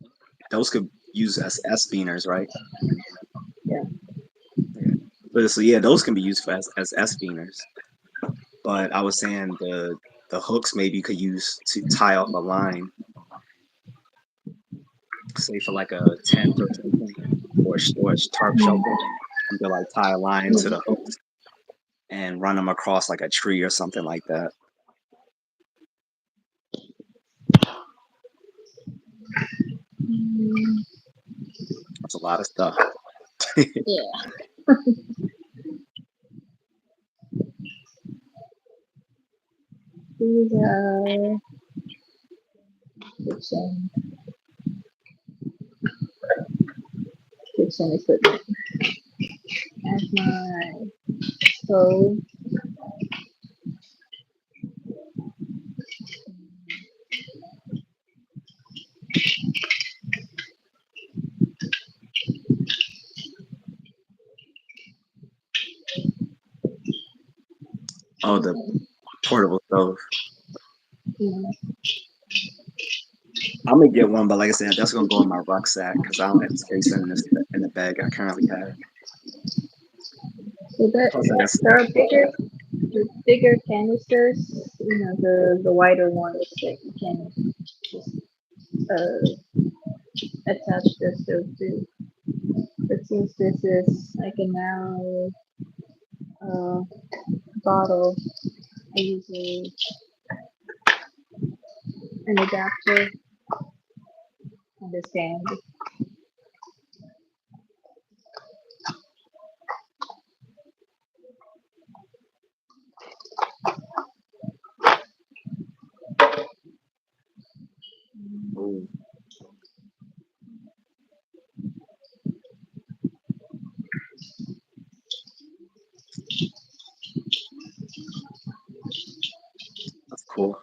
Those could use as S beaners, right? Yeah. Yeah. But so yeah, those can be used for as S beaners. But I was saying the hooks maybe you could use to tie off a line, say for like a tent or something, or a tarp shelter. You could like tie a line to the hooks and run them across like a tree or something like that. Mm, That's a lot of stuff. Yeah. These are kitchen kitchen equipment. That's my stove. Oh, the portable stove. Yeah. I'm gonna get one, but like I said, that's gonna go in my rucksack because I don't have space in the bag I currently have. So Plus, I guess there are bigger canisters. You know, the wider ones that you can just attach the stove to. But since this is like a narrow uh, bottle, I use an adapter and a stand. oh, that's cool.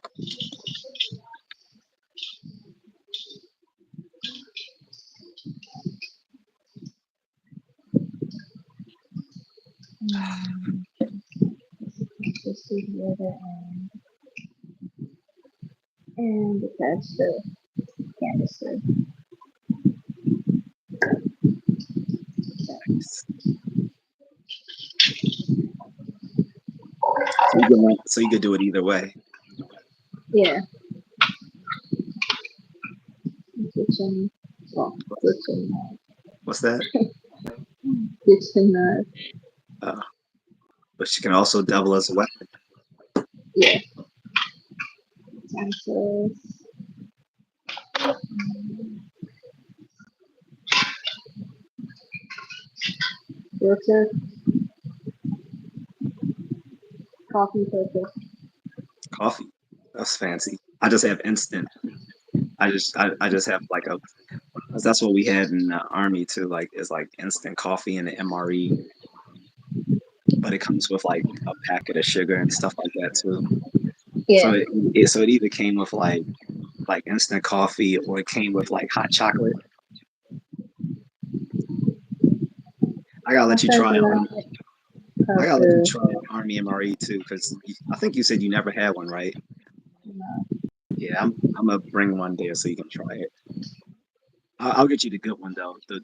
Mm, just do the other end and attach the canister. So you could do it either way. Yeah, kitchen, well, What's that? kitchen, Uh, but she can also double as a weapon. yeah, utensils, filter, coffee filter. Coffee. That's fancy. I just have instant. I just have like a. 'Cause that's what we had in the army too. Like it's like instant coffee in the MRE, but it comes with like a packet of sugar and stuff like that too. Yeah, So so it either came with like instant coffee or it came with like hot chocolate. I gotta let you sometimes try on. I have gotta let you to, try Army MRE too, because I think you said you never had one, right? Yeah, I'm gonna bring one there so you can try it. I'll get you the good one though. The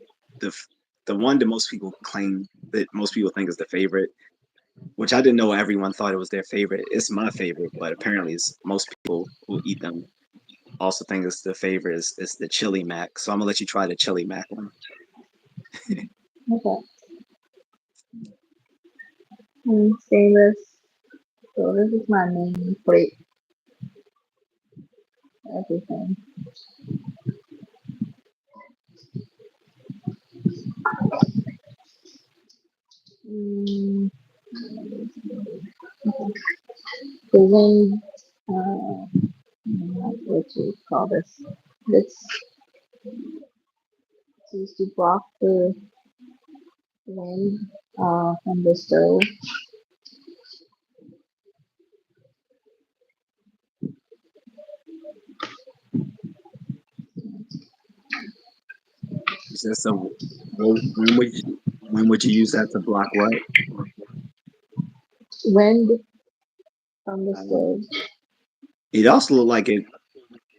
the one that most people claim that most people think is the favorite, which I didn't know everyone thought it was their favorite. It's my favorite, but apparently it's most people who eat them also think it's the favorite is the chili mac. So I'm gonna let you try the chili mac one. okay. Stainless. So this is my main plate. Everything. Mm, the wind. What you call this? It's used to block the wind from the stove. Is that so? When would you use that to block what? Wind from the Uh, stove. it also looked like it.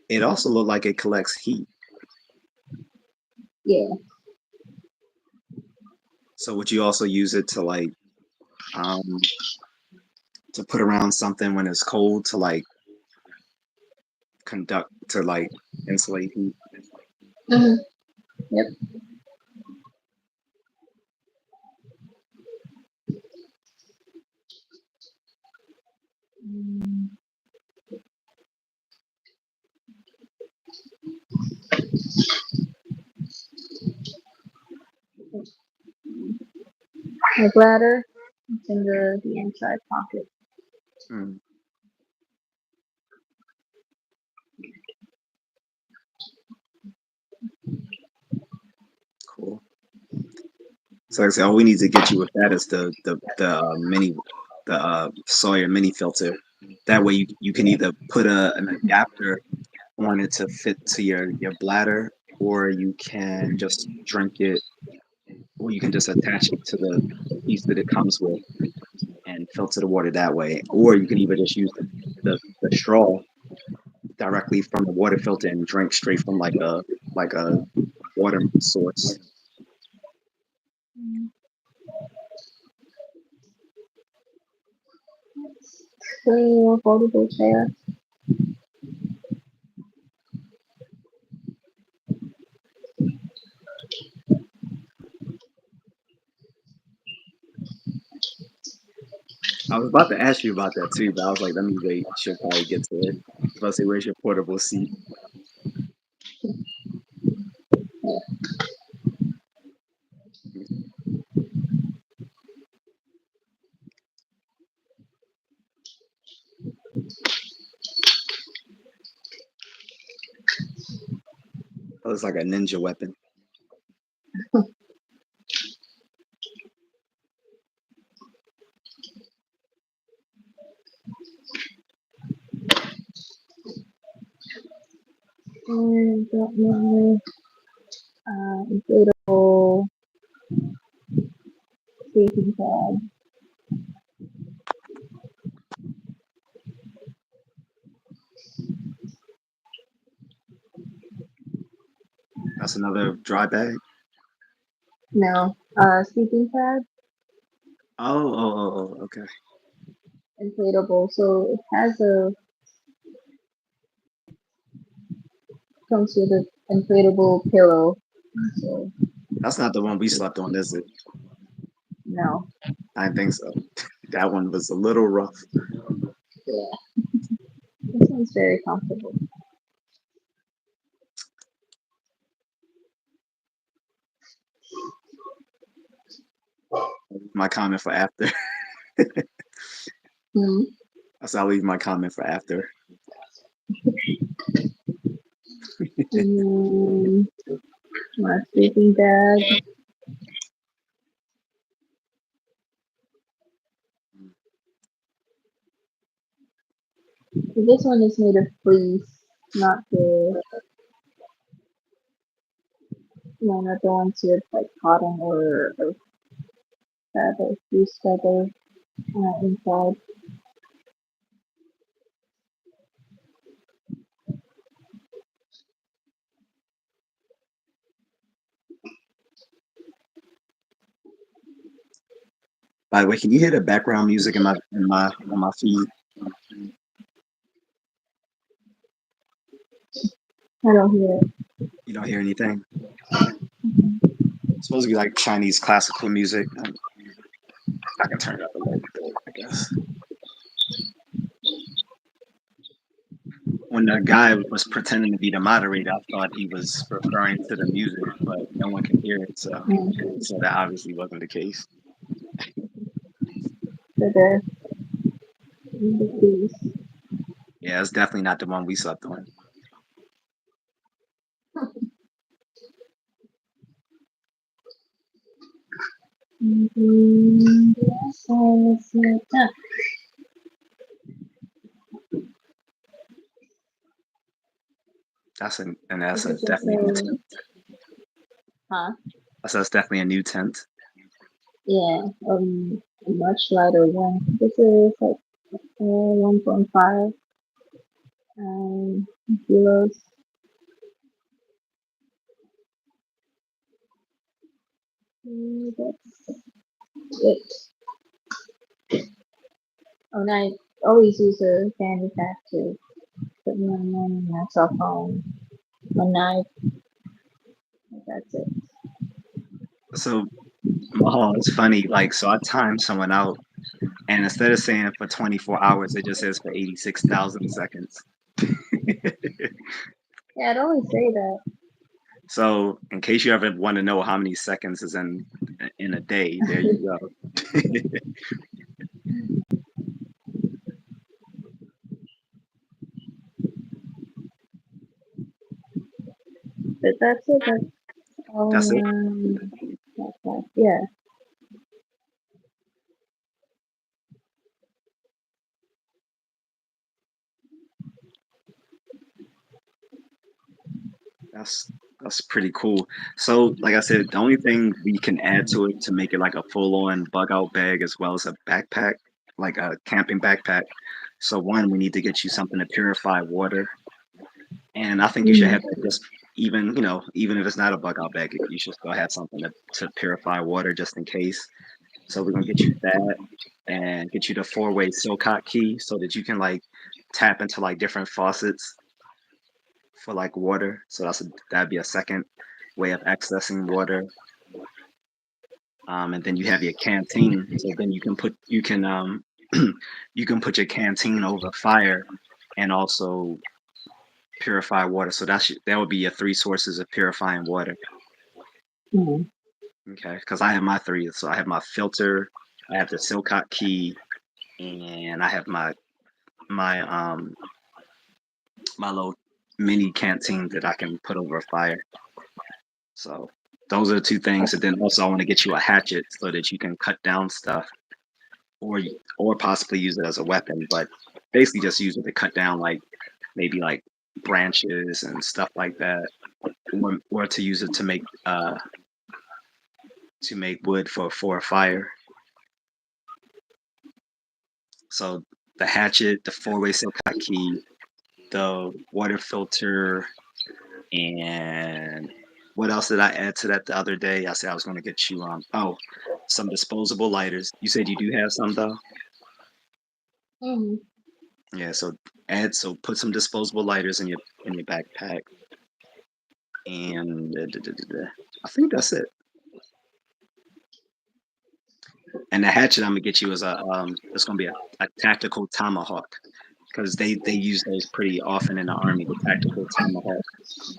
It also looked like it collects heat. Yeah. So would you also use it um to put around something when it's cold to like conduct to like insulate heat? Hmm. Yep. Mm, My bladder, it's in the inside pocket. Mm, cool. So like I said, all we need to get you with that is the mini the Sawyer mini filter. That way you can either put an adapter on it to fit to your bladder, or you can just drink it, or you can just attach it to the piece that it comes with and filter the water that way. Or you can even just use the straw directly from the water filter and drink straight from like a water source. So affordable chair. I was about to ask you about that too, but I was like, let me wait. She'll probably get to it. I was about to say, where's your portable seat? Oh, it's like a ninja weapon. And got my inflatable sleeping pad. That's another dry bag. No, sleeping pad, Okay. inflatable. So it has a comes with an inflatable pillow. So That's not the one we slept on, is it? no, I didn't think so. That one was a little rough. yeah, this one's very comfortable. My comment for after. Hmm. I said I'll leave my comment for after. And my sleeping bag. This one is made of fleece, not not the ones with like cotton or feather, loose feather inside. By the way, can you hear the background music in my on my feed? I don't hear it. You don't hear anything? It's supposed to be like Chinese classical music. I can turn it up a little bit, I guess. When the guy was pretending to be the moderator, I thought he was referring to the music, but no one can hear it, Mm. so that obviously wasn't the case. So the fleece. Yeah, it's definitely not the one we slept on. Yes, let's see. That's This a is just definitely a new tent. huh? That's definitely a new tent. Yeah, a much lighter one. This is like 1.5 kilos. That's it. Oh, and I always use a fanny pack to put my money, my cell phone, my knife. That's it. So, oh, it's funny. Like, so I timed someone out, and instead of saying for 24 hours, it just says for 86,000 seconds. Yeah, I'd always say that. So, in case you ever want to know how many seconds is in a day, there you go. But that's it. That's all That's it. my backpack. Yeah. That's that's pretty cool. So, like I said, the only thing we can add to it to make it like a full-on bug-out bag as well as a backpack, like a camping backpack. So, one, we need to get you something to purify water, and I think you should have Mm-hmm. that just even, even if it's not a bug-out bag, you should still have something to purify water just in case. So, we're gonna get you that and get you the four-way Silcock key so that you can like tap into like different faucets for like water. So that'd be a second way of accessing water. And then you have your canteen. So then you can put your canteen over fire and also purify water. So that would be your three sources of purifying water. Mm-hmm. Okay, because I have my three. So I have my filter, I have the Silcock key, and I have my my little mini canteen that I can put over a fire. So those are the two things. And then also I want to get you a hatchet so that you can cut down stuff or possibly use it as a weapon, but basically just use it to cut down like maybe like branches and stuff like that. Or to use it to make wood for a fire. So the hatchet, the four-way silk key, the water filter, and what else did I add to that the other day? I said I was going to get you some disposable lighters. You said you do have some though. Mm-hmm. Yeah, so put some disposable lighters in your backpack, and I think that's it. And the hatchet I'm gonna get you is it's gonna be a tactical tomahawk because they use those pretty often in the army. The tactical tomahawk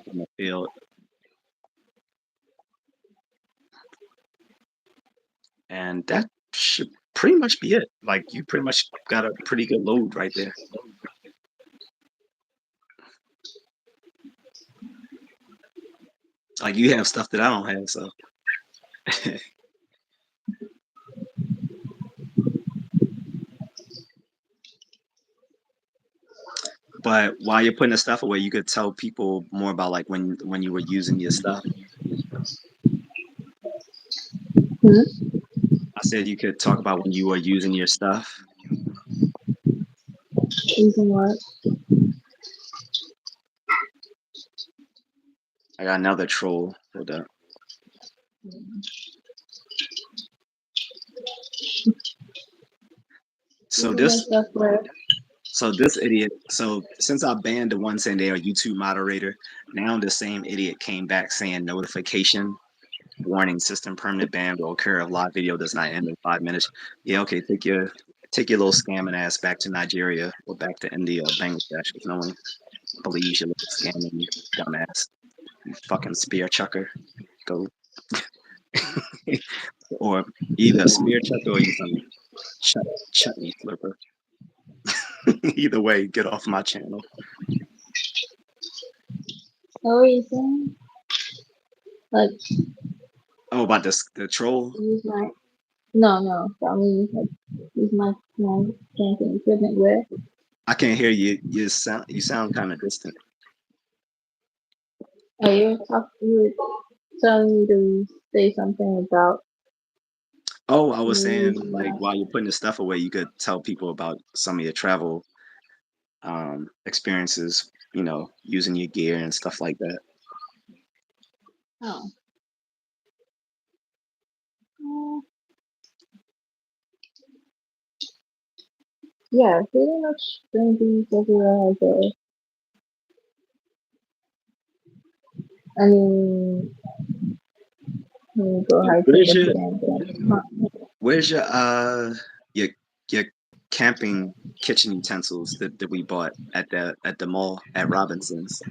in the field, and that should pretty much be it. Like you pretty much got a pretty good load right there. Like you have stuff that I don't have, so. But while you're putting the stuff away, you could tell people more about like when you were using your stuff. Hmm. I said you could talk about when you were using your stuff. Using what? I got another troll. Hold up. So Using my this stuff where? so this idiot. So since I banned the one saying they are YouTube moderator, now the same idiot came back saying notification warning system permanent ban will occur if live video does not end in 5 minutes. Yeah, okay, take your little scamming ass back to Nigeria or back to India or Bangladesh because no one believes your little scamming dumbass. You fucking spear chucker. Go or either a spear chucker or you some chutney flipper. Either way, get off my channel. What were you saying? Like, Oh, about this the troll. use my. No, no. I mean, like, use my camping equipment where? I can't hear you. You sound kind of distant. Oh, you were telling me to say something about Oh, I was me saying using like my. while you're putting the stuff away, you could tell people about some of your travel experiences. Using your gear and stuff like that. Oh. Uh, yeah, pretty much gonna be everywhere I go. I mean, we go hiking Where's with your them. Where's your your camping kitchen utensils that we bought at the mall at Robinson's?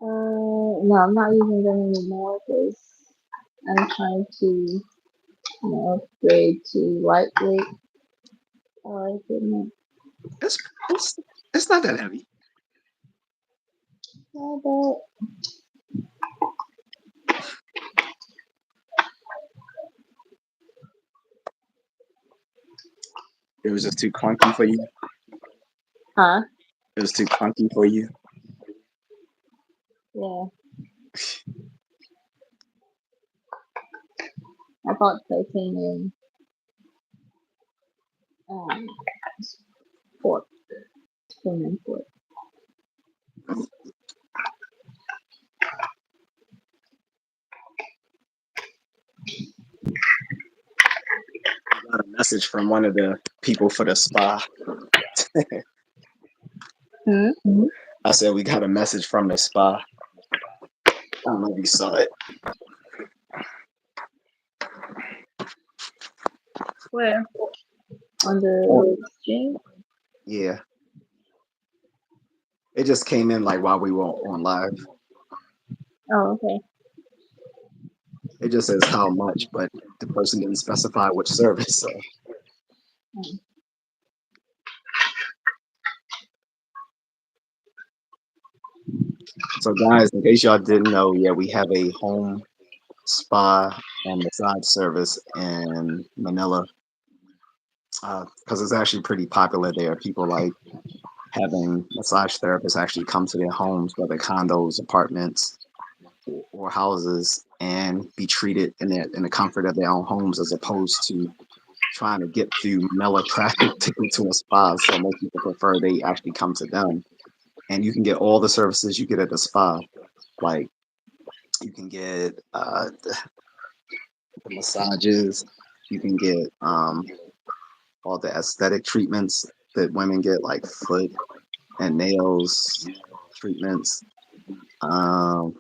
No, I'm not using them anymore because I'm trying to, upgrade to lightweight equipment. It's it's it's not that heavy. Yeah, but It was just too clunky for you. huh? It was too clunky for you. Yeah, I bought titanium um port, titanium port. Got a message from one of the people for the spa. Hmm. I said we got a message from the spa. I don't know if you saw it. Where? On Oh, the stream? yeah, it just came in like while we were on live. Oh, okay. It just says how much, but the person didn't specify which service. Hmm. So guys, in case y'all didn't know, yeah, we have a home spa and massage service in Manila because it's actually pretty popular there. People like having massage therapists actually come to their homes, whether condos, apartments, or houses, and be treated in the comfort of their own homes, as opposed to trying to get through Manila traffic to get to a spa. So most people prefer they actually come to them, and you can get all the services you get at the spa, like you can get the massages, you can get all the aesthetic treatments that women get, like foot and nails treatments. Um,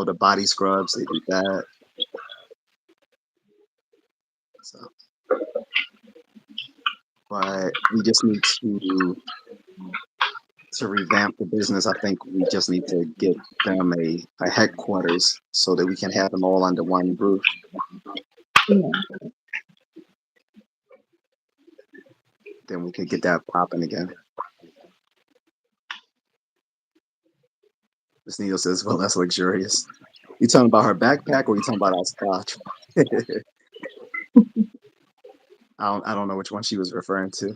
the body scrubs, they do that. So, but we just need to revamp the business. I think we just need to get them a headquarters so that we can have them all under one roof. Yeah. Then we could get that popping again. Miss Needle says, "Well, that's luxurious." You talking about her backpack, or you talking about our scotch? I don't know which one she was referring to.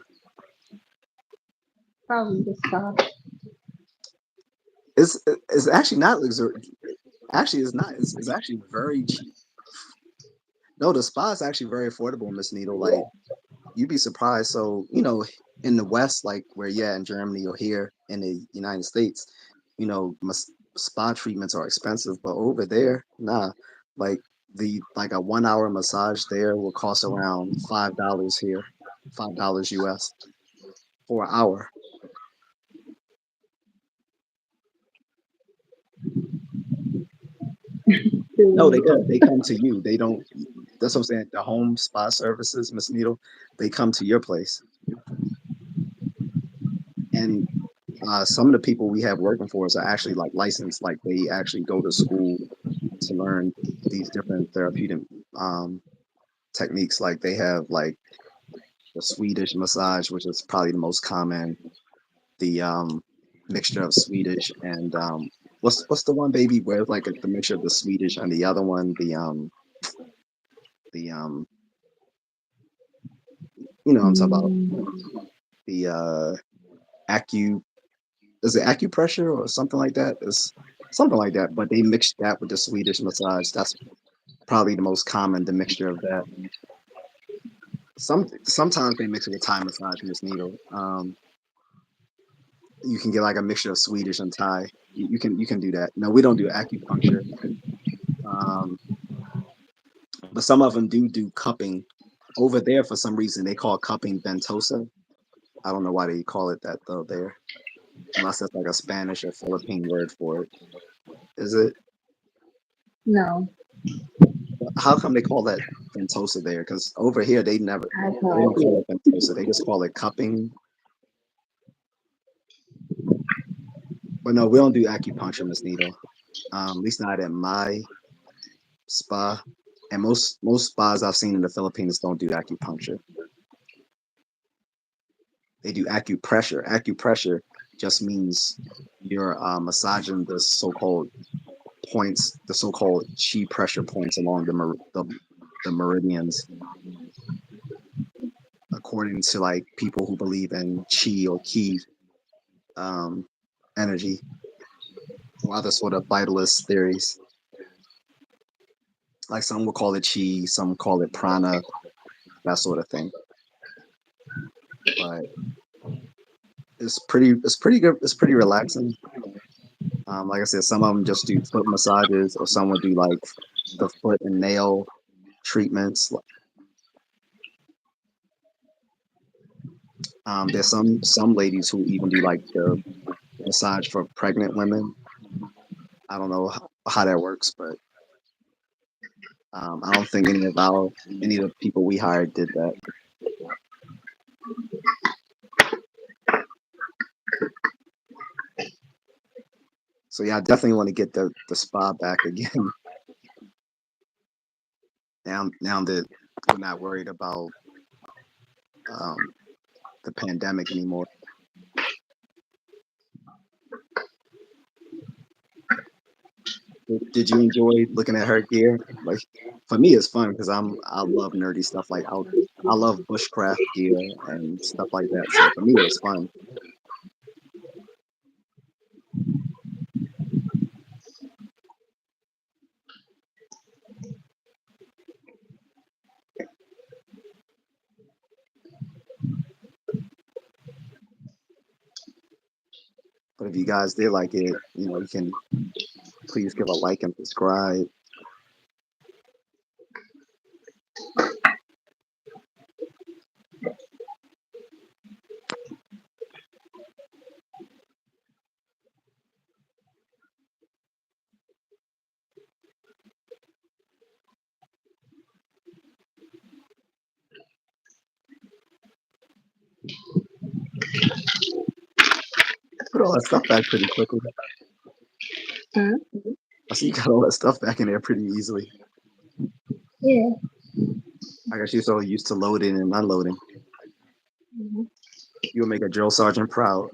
Probably the stock. It's actually not luxurious. Actually, it's not. It's actually very cheap. No, the spa is actually very affordable, Miss Needle. Like, you'd be surprised. So, in the West, like where in Germany or here in the United States, spa treatments are expensive, but over there, nah. Like like a 1 hour massage there will cost around $5 here, $5 US for an hour. No, they come to you. They don't. That's what I'm saying. The home spa services, Miss Needle, they come to your place, and some of the people we have working for us are actually like licensed. Like they actually go to school to learn these different therapeutic um, techniques. Like they have like the Swedish massage, which is probably the most common. The mixture of Swedish and what's the one, baby, where it's like the mixture of the Swedish and the other one, the what I'm talking about, Mm, the acu is it acupressure or something like that? It's something like that, but they mixed that with the Swedish massage. That's probably the most common, the mixture of that. Sometimes they mix it with Thai massage, Miss Needle. You can get like a mixture of Swedish and Thai. You can do that. No, we don't do acupuncture. Um, but some of them do cupping. Over there, for some reason, they call cupping ventosa. I don't know why they call it that though there, unless it's like a Spanish or Philippine word for it. Is it? no, How come they call that ventosa there? Because over here I have they no don't call idea. it ventosa. They just call it cupping. But no, we don't do acupuncture, Miss Needle. At least not at my spa. And most spas I've seen in the Philippines don't do acupuncture. They do acupressure. Acupressure just means you're massaging the so-called points, the so-called chi pressure points along the meridians, according to like people who believe in chi or ki um, energy or other sort of vitalist theories. Like some will call it chi, some call it prana, that sort of thing. But it's pretty good. It's pretty relaxing. Like I said, some of them just do foot massages, or some will do like the foot and nail treatments. There's some ladies who even do like the massage for pregnant women. I don't know how that works, but I don't think any of the people we hired did that. So yeah, I definitely want to get the spa back again. Now that we're not worried about um, the pandemic anymore. Did you enjoy looking at her gear? Like for me, it's fun because I love nerdy stuff. Like I love bushcraft gear and stuff like that. So for me, it was fun. But if you guys did like it, you can please give a like and subscribe. Put all that stuff back pretty quickly. Huh? I see you got all that stuff back in there pretty easily. Yeah. I guess you're so used to loading and unloading. Mm-hmm. You'll make a drill sergeant proud.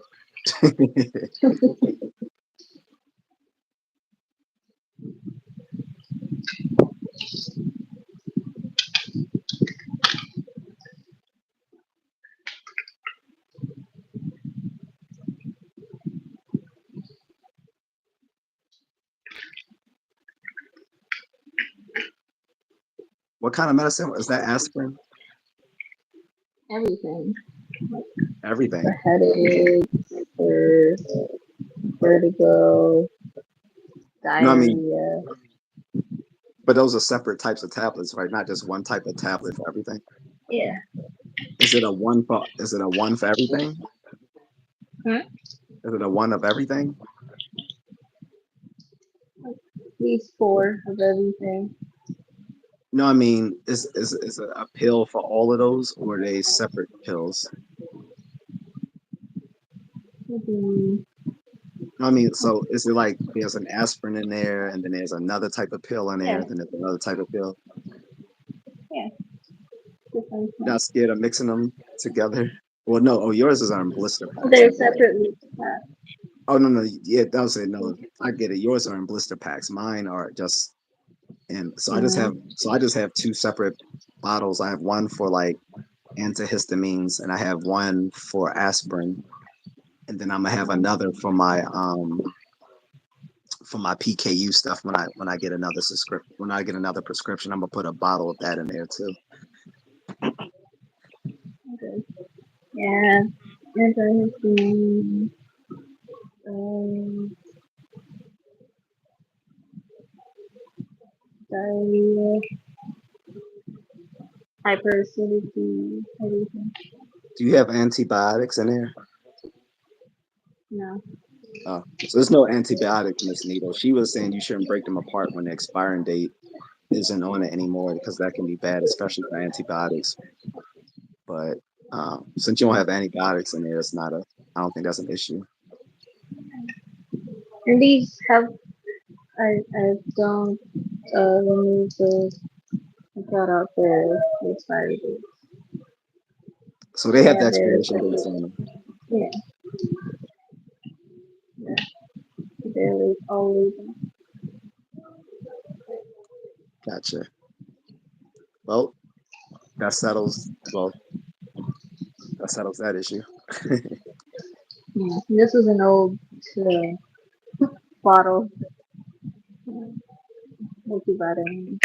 What kind of medicine is that? Aspirin? Everything. Everything. For headaches, for vertigo, No, I mean, diarrhea. but those are separate types of tablets, right? Not just one type of tablet for everything. Yeah. Is it a one for everything? Huh? Is it a one of everything? At least four of everything. No, I mean, is it a pill for all of those, or are they separate pills? Mm-hmm. No, I mean, so is it like there's an aspirin in there, and then there's another type of pill in Yeah. there, then there's another type of pill? Yeah. Different. You're not scared of mixing them together? Well, no. Oh, yours is on blister packs, I They're thought. separately. Oh no, no, yeah, that was it. No, I get it. Yours are in blister packs. Mine are just, and Yeah. so I just have two separate bottles. I have one for like antihistamines, and I have one for aspirin, and then I'm gonna have another for my PKU stuff when I get another subscription. When I get another prescription, I'm gonna put a bottle of that in there too. Okay. Yeah. Antihistamine. Um, diarrhea, hyperacidity, everything. Do you have antibiotics in there? No. So there's no antibiotics, Miss Needle. She was saying you shouldn't break them apart when the expiring date isn't on it anymore because that can be bad, especially for antibiotics. But since you don't have antibiotics in there, it's not a. I don't think that's an issue. And these have I don't remove the cut out the expiry date. So they They have the have their expiration dates separate. on them. Yeah, they're always. Gotcha. Well, that settles. Well, that settles that issue. Yeah. This was an old uh, bottle. Multivitamin.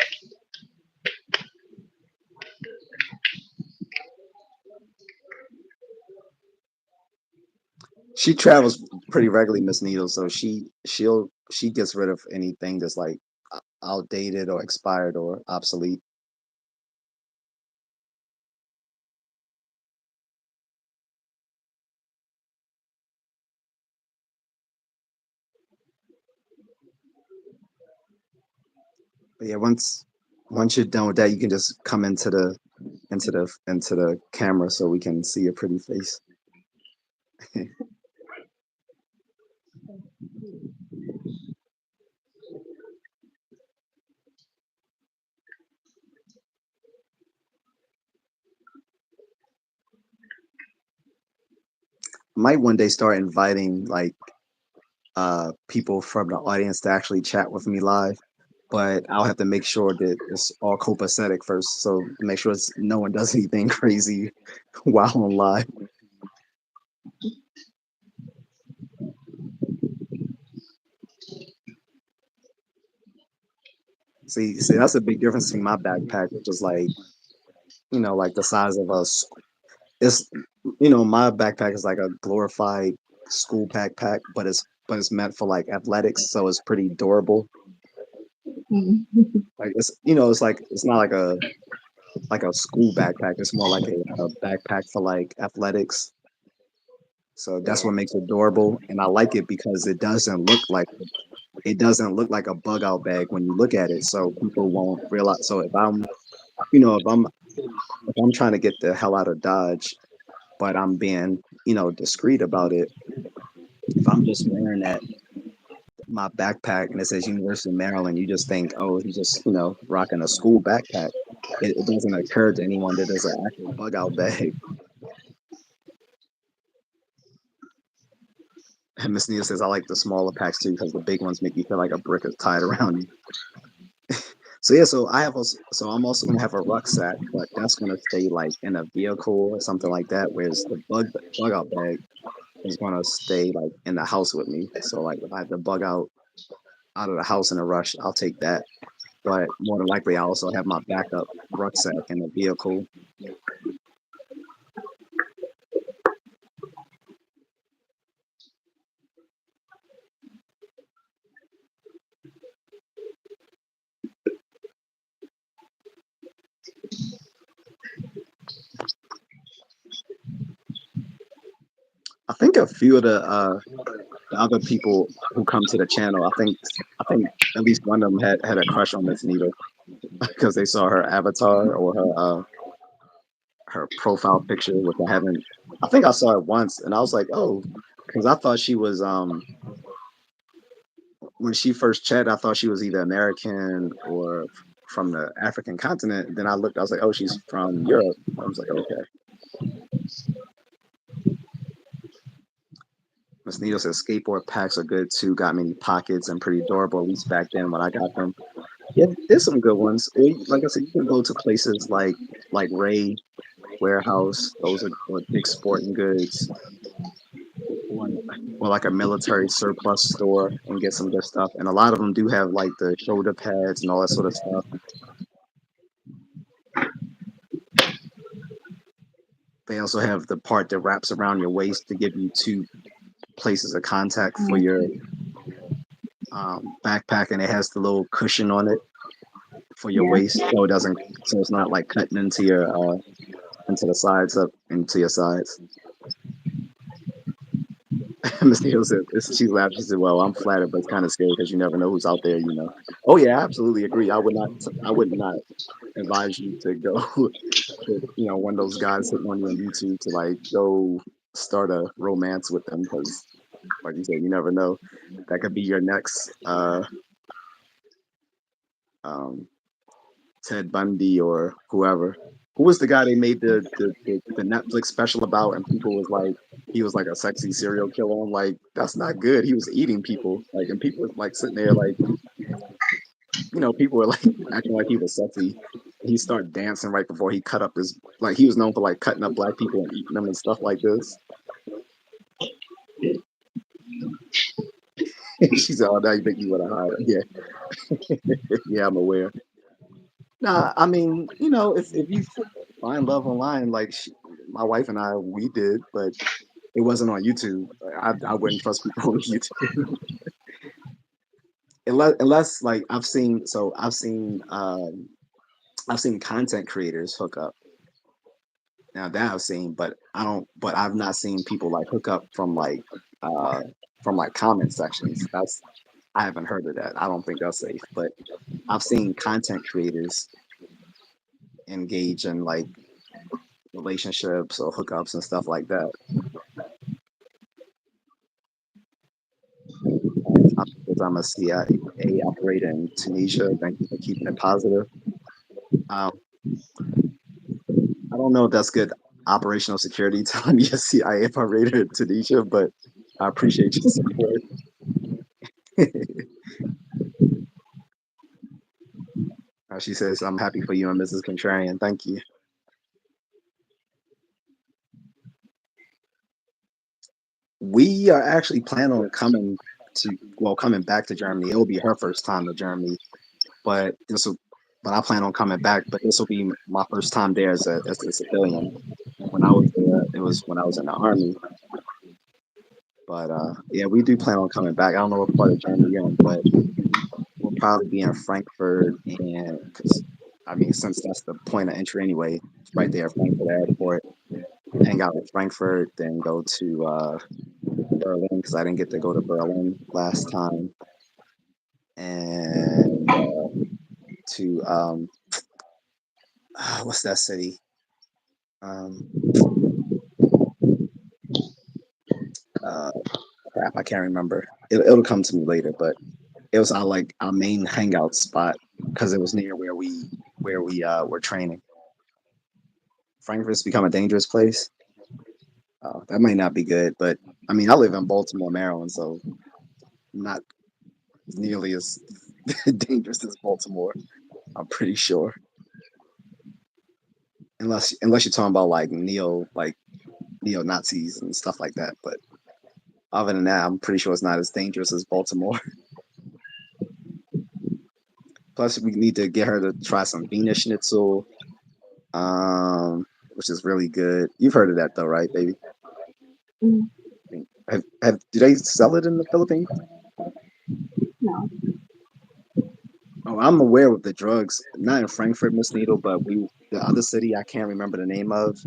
She travels pretty regularly, Miss Needle. So she gets rid of anything that's like outdated or expired or obsolete. But yeah, once you're done with that, you can just come into the camera so we can see your pretty face. Might one day start inviting like people from the audience to actually chat with me live, but I'll have to make sure that it's all copacetic first. So make sure no one does anything crazy while on live. See, that's a big difference between my backpack, which is like, like the size of it's, my backpack is like a glorified school backpack, but it's meant for like athletics, so it's pretty durable. Mm. Like it's like it's not like a school backpack. It's more like a backpack for like athletics. So that's Yeah. what makes it durable, and I like it because it doesn't look like a bug out bag when you look at it. So people won't realize. So you know, if I'm if I'm trying to get the hell out of Dodge, but I'm being discreet about it. If I'm just wearing that my backpack and it says University of Maryland, you just think, oh, he's just rocking a school backpack. It doesn't occur to anyone that there's an actual bug out bag. And Miss Nia says I like the smaller packs too because the big ones make you feel like a brick is tied around you. So yeah, so I'm also gonna have a rucksack, but that's gonna stay like in a vehicle or something like that. Whereas the bug out bag is gonna stay like in the house with me. So like if I have to bug out of the house in a rush, I'll take that. But more than likely, I also have my backup rucksack in the vehicle. I think a few of the other people who come to the channel, I think at least one of them had a crush on Miss Nita because they saw her avatar or her profile picture, which I haven't. I think I saw it once, and I was like, oh, because I thought she was when she first chatted, I thought she was either American or from the African continent. Then I looked, I was like, oh, she's from Europe. I was like, okay. Miss Needle says skateboard packs are good too. Got many pockets and pretty durable. At least back then when I got them. Yeah, there's some good ones. Like I said, you can go to places like Ray Warehouse. Those are or Dick's Sporting Goods, or, or like a military surplus store and get some good stuff. And a lot of them do have like the shoulder pads and all that sort of stuff. They also have the part that wraps around your waist to give you two places of contact for your backpack, and it has the little cushion on it for your Yeah. waist, so it doesn't, so it's not like cutting into the sides up into your sides. Miss Neal said, she laughed. She said, "Well, I'm flattered, but it's kind of scary because you never know who's out there." Oh yeah, I absolutely agree. I would not advise you to go with one of those guys hitting on you on YouTube to like go start a romance with them because Like you said, you never know. That could be your next um, Ted Bundy or whoever. Who was the guy they made the Netflix special about? And people was like, he was like a sexy serial killer. I'm like, that's not good. He was eating people, like, and people was like sitting there like, people were like acting like he was sexy. He started dancing right before he cut up his, like, he was known for like cutting up black people and eating them and stuff like this. She said, "Oh, now you think you want to hide?" Yeah, yeah, I'm aware. Nah, I mean, if you find love online, like my wife and I, we did, but it wasn't on YouTube. I wouldn't trust people on YouTube unless like I've seen content creators hook up. Now that I've seen, but I don't. But I've not seen people like hook up uh from like comment sections. I haven't heard of that. I don't think that's safe. But I've seen content creators engage in like relationships or hookups and stuff like that. Because I'm a CIA operator in Tunisia. Thank you for keeping it positive. Um, I don't know if that's good operational security telling me a CIA operator in Tunisia, but I appreciate your support. She says, I'm happy for you and Mrs. Contrarian. Thank you. We are actually planning on coming back to Germany. It will be her first time to Germany, but I plan on coming back. But this will be my first time there as a civilian. When I was there, it was when I was in the army. But yeah, we do plan on coming back. I don't know what part of Germany you're in, but we'll probably be in Frankfurt, and because I mean, since that's the point of entry anyway, it's right there, Frankfurt Airport. Hang out in Frankfurt, then go to Berlin because I didn't get to go to Berlin last time, and to what's that city? Um, uh, Crap, I can't remember. It'll come to me later, but it was our main hangout spot because it was near where we were training. Frankfurt's become a dangerous place. That might not be good, but I mean, I live in Baltimore, Maryland, so not nearly as dangerous as Baltimore. I'm pretty sure, unless you're talking about like neo Nazis and stuff like that. But other than that, I'm pretty sure it's not as dangerous as Baltimore. Plus, we need to get her to try some Venus Schnitzel, which is really good. You've heard of that though, right, baby? Mm, Do they sell it in the Philippines? no. Oh, I'm aware of the drugs, not in Frankfurt, Miss Needle, but the other city I can't remember the name of.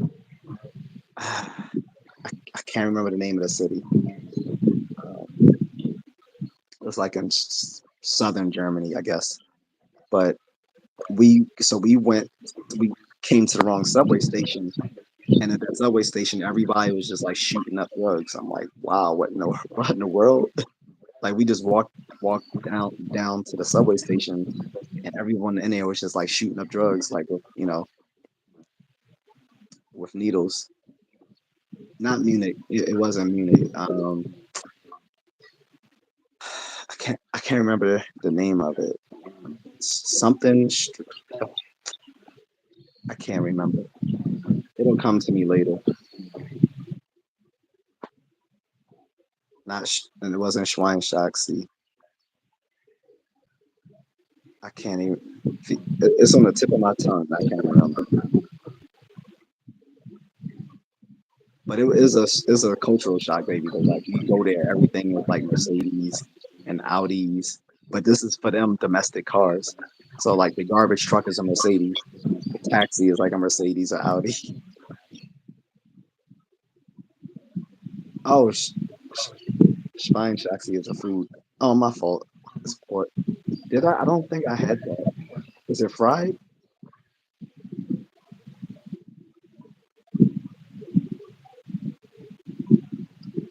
I can't remember the name of the city. Uh, it was like in southern Germany, I guess. But we came to the wrong subway station, and at that subway station, everybody was just like shooting up drugs. I'm like, wow, what in the world? Like we just walked down to the subway station, and everyone in there was just like shooting up drugs, like with needles. Not Munich. It wasn't Munich. I can't remember the name of it. Something. I can't remember. It'll come to me later. And it wasn't Schweinsteigen. I can't even. It's on the tip of my tongue. I can't remember. But it is a cultural shock, baby. Because like you go there, everything is like Mercedes and Audis. But this is for them domestic cars. So like the garbage truck is a Mercedes, the taxi is like a Mercedes or Audi. Oh, Schweinshaxi is a food. Oh, my fault. It's pork. Did I? I don't think I had that. Is it fried?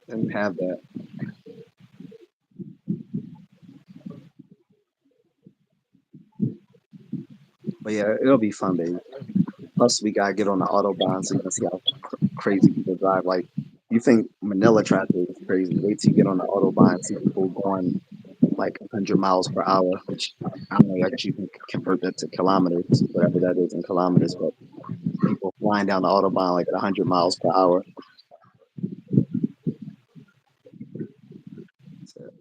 Didn't have that. But yeah, it'll be fun, baby. Plus, we gotta get on the autobahn so you can see how crazy people drive. Like, you think Manila traffic is crazy? Wait till you get on the autobahn and see people going like 100 miles per hour, which I don't know. I guess you can convert that to kilometers, whatever that is in kilometers. But people flying down the autobahn like 100 miles per hour.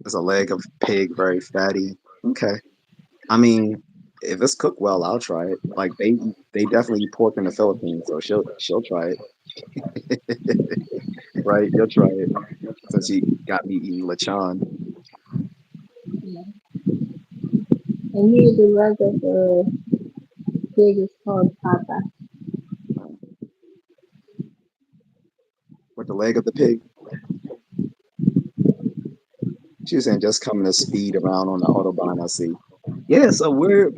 There's a leg of pig, very fatty. Okay. I mean, if it's cooked well, I'll try it. Like they definitely eat pork in the Philippines, so she'll try it. Right? You'll try it since she got me eating lechon. Yeah. And here the leg of the pig is called pata. Um, with the leg of the pig, she was saying just coming to speed around on the autobahn. I see. Yeah, so we're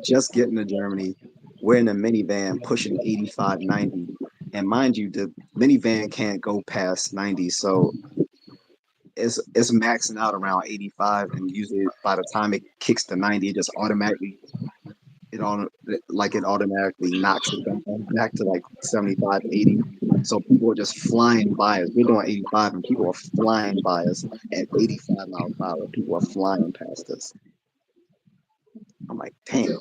just getting to Germany. We're in a minivan pushing 85, 90. And mind you, the minivan can't go past 90, so it's maxing out around 85, and usually by the time it kicks to 90, it just automatically it on like it automatically knocks it down back to like 75, 80. So people are just flying by us. We're doing 85 and people are flying by us at 85 miles per hour. People are flying past us. I'm like, damn.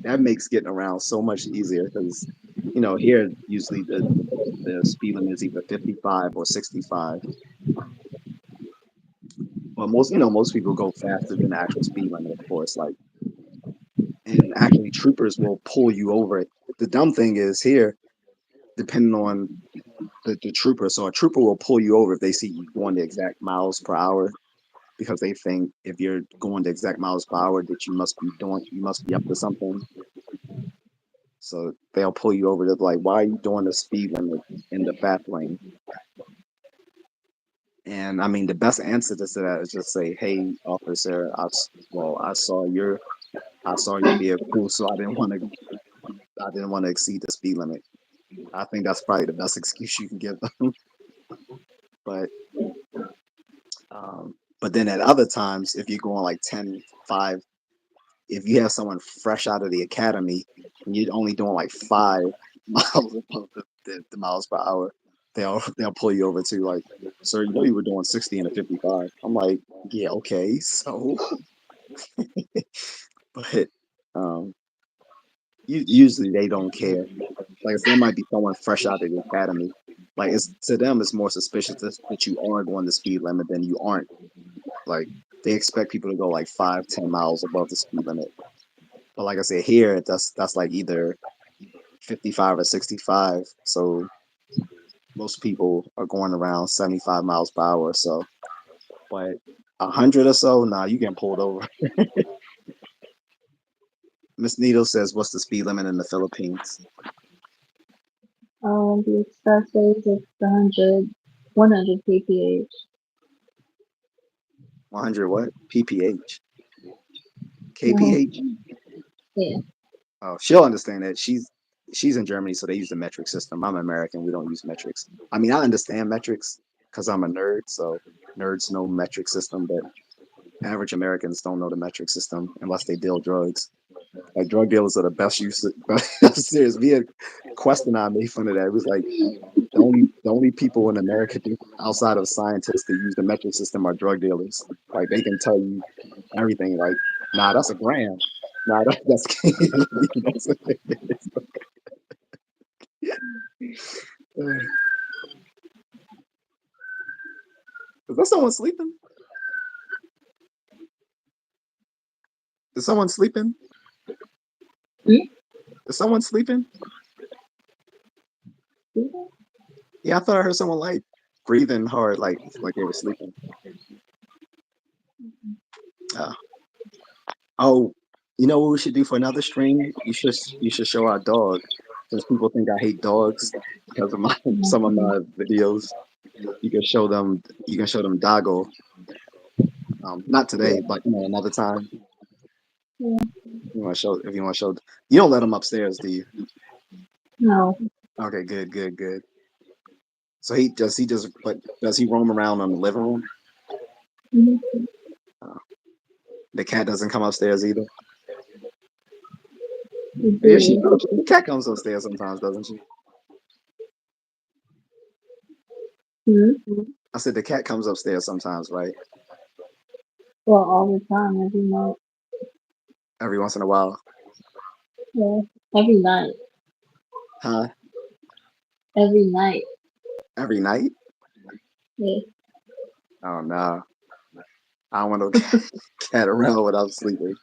That makes getting around so much easier because here usually the speed limit is either 55 or 65. Well, most people go faster than the actual speed limit, of course. Like, and actually, troopers will pull you over. The dumb thing is here, depending on the trooper. So a trooper will pull you over if they see you going the exact miles per hour because they think if you're going the exact miles per hour that you must be up to something. So they'll pull you over. They're like, "Why are you doing the speed limit in the fast lane?" And I mean, the best answer to that is just say, "Hey, officer, I saw your vehicle, so I didn't want to exceed the speed limit." I think that's probably the best excuse you can give them. But but then at other times, if you're going like 10, 5, if you have someone fresh out of the academy and you're only doing like 5 miles above the miles per hour, they'll pull you over to like, sir, you were doing 60 and a 55. I'm like, yeah, okay, so, but um, usually they don't care. Like I said, there might be someone fresh out of the academy. Like it's to them, it's more suspicious that you are going the speed limit than you aren't. Like they expect people to go like 5, 10 miles above the speed limit. But like I said, here that's like either 55 or 65. So most people are going around 75 miles per hour or so. But 100 or so, nah, you getting pulled over. Miss Needle says, "What's the speed limit in the Philippines?" The expressways is 100 pph. 100 what? PPH? Uh-huh. KPH? Yeah. Oh, she'll understand that. She's in Germany, so they use the metric system. I'm American. We don't use metrics. I mean, I understand metrics because I'm a nerd, so nerds know metric system, but average Americans don't know the metric system unless they deal drugs. Like drug dealers are the best use. I'm serious. We had Quest and I made fun of that. It was like the only people in America outside of scientists that use the metric system are drug dealers. Like they can tell you everything. Like, nah, that's a gram. Nah, that's that's is that someone sleeping? Is someone sleeping? Hmm? Is someone sleeping? Yeah, I thought I heard someone like breathing hard, like they were sleeping. Uh, oh, you know what we should do for another stream? You should show our dog, since people think I hate dogs because of my some of my videos. You can show them Doggo. Not today, Yeah. but another time. Yeah. You want to show if you want to show. You don't let him upstairs, do you? No. Okay, good, good, good. So but does he roam around on the living room? Mm-hmm. Uh, The cat doesn't come upstairs either. We Yeah, she do. the cat comes upstairs sometimes, doesn't she? Hmm? I said the cat comes upstairs sometimes, right? Well, all the time, every night. Every once in a while. Yeah, every night. Huh? Every night. Every night? Yeah. Oh no. I don't want no cat around when I'm sleeping.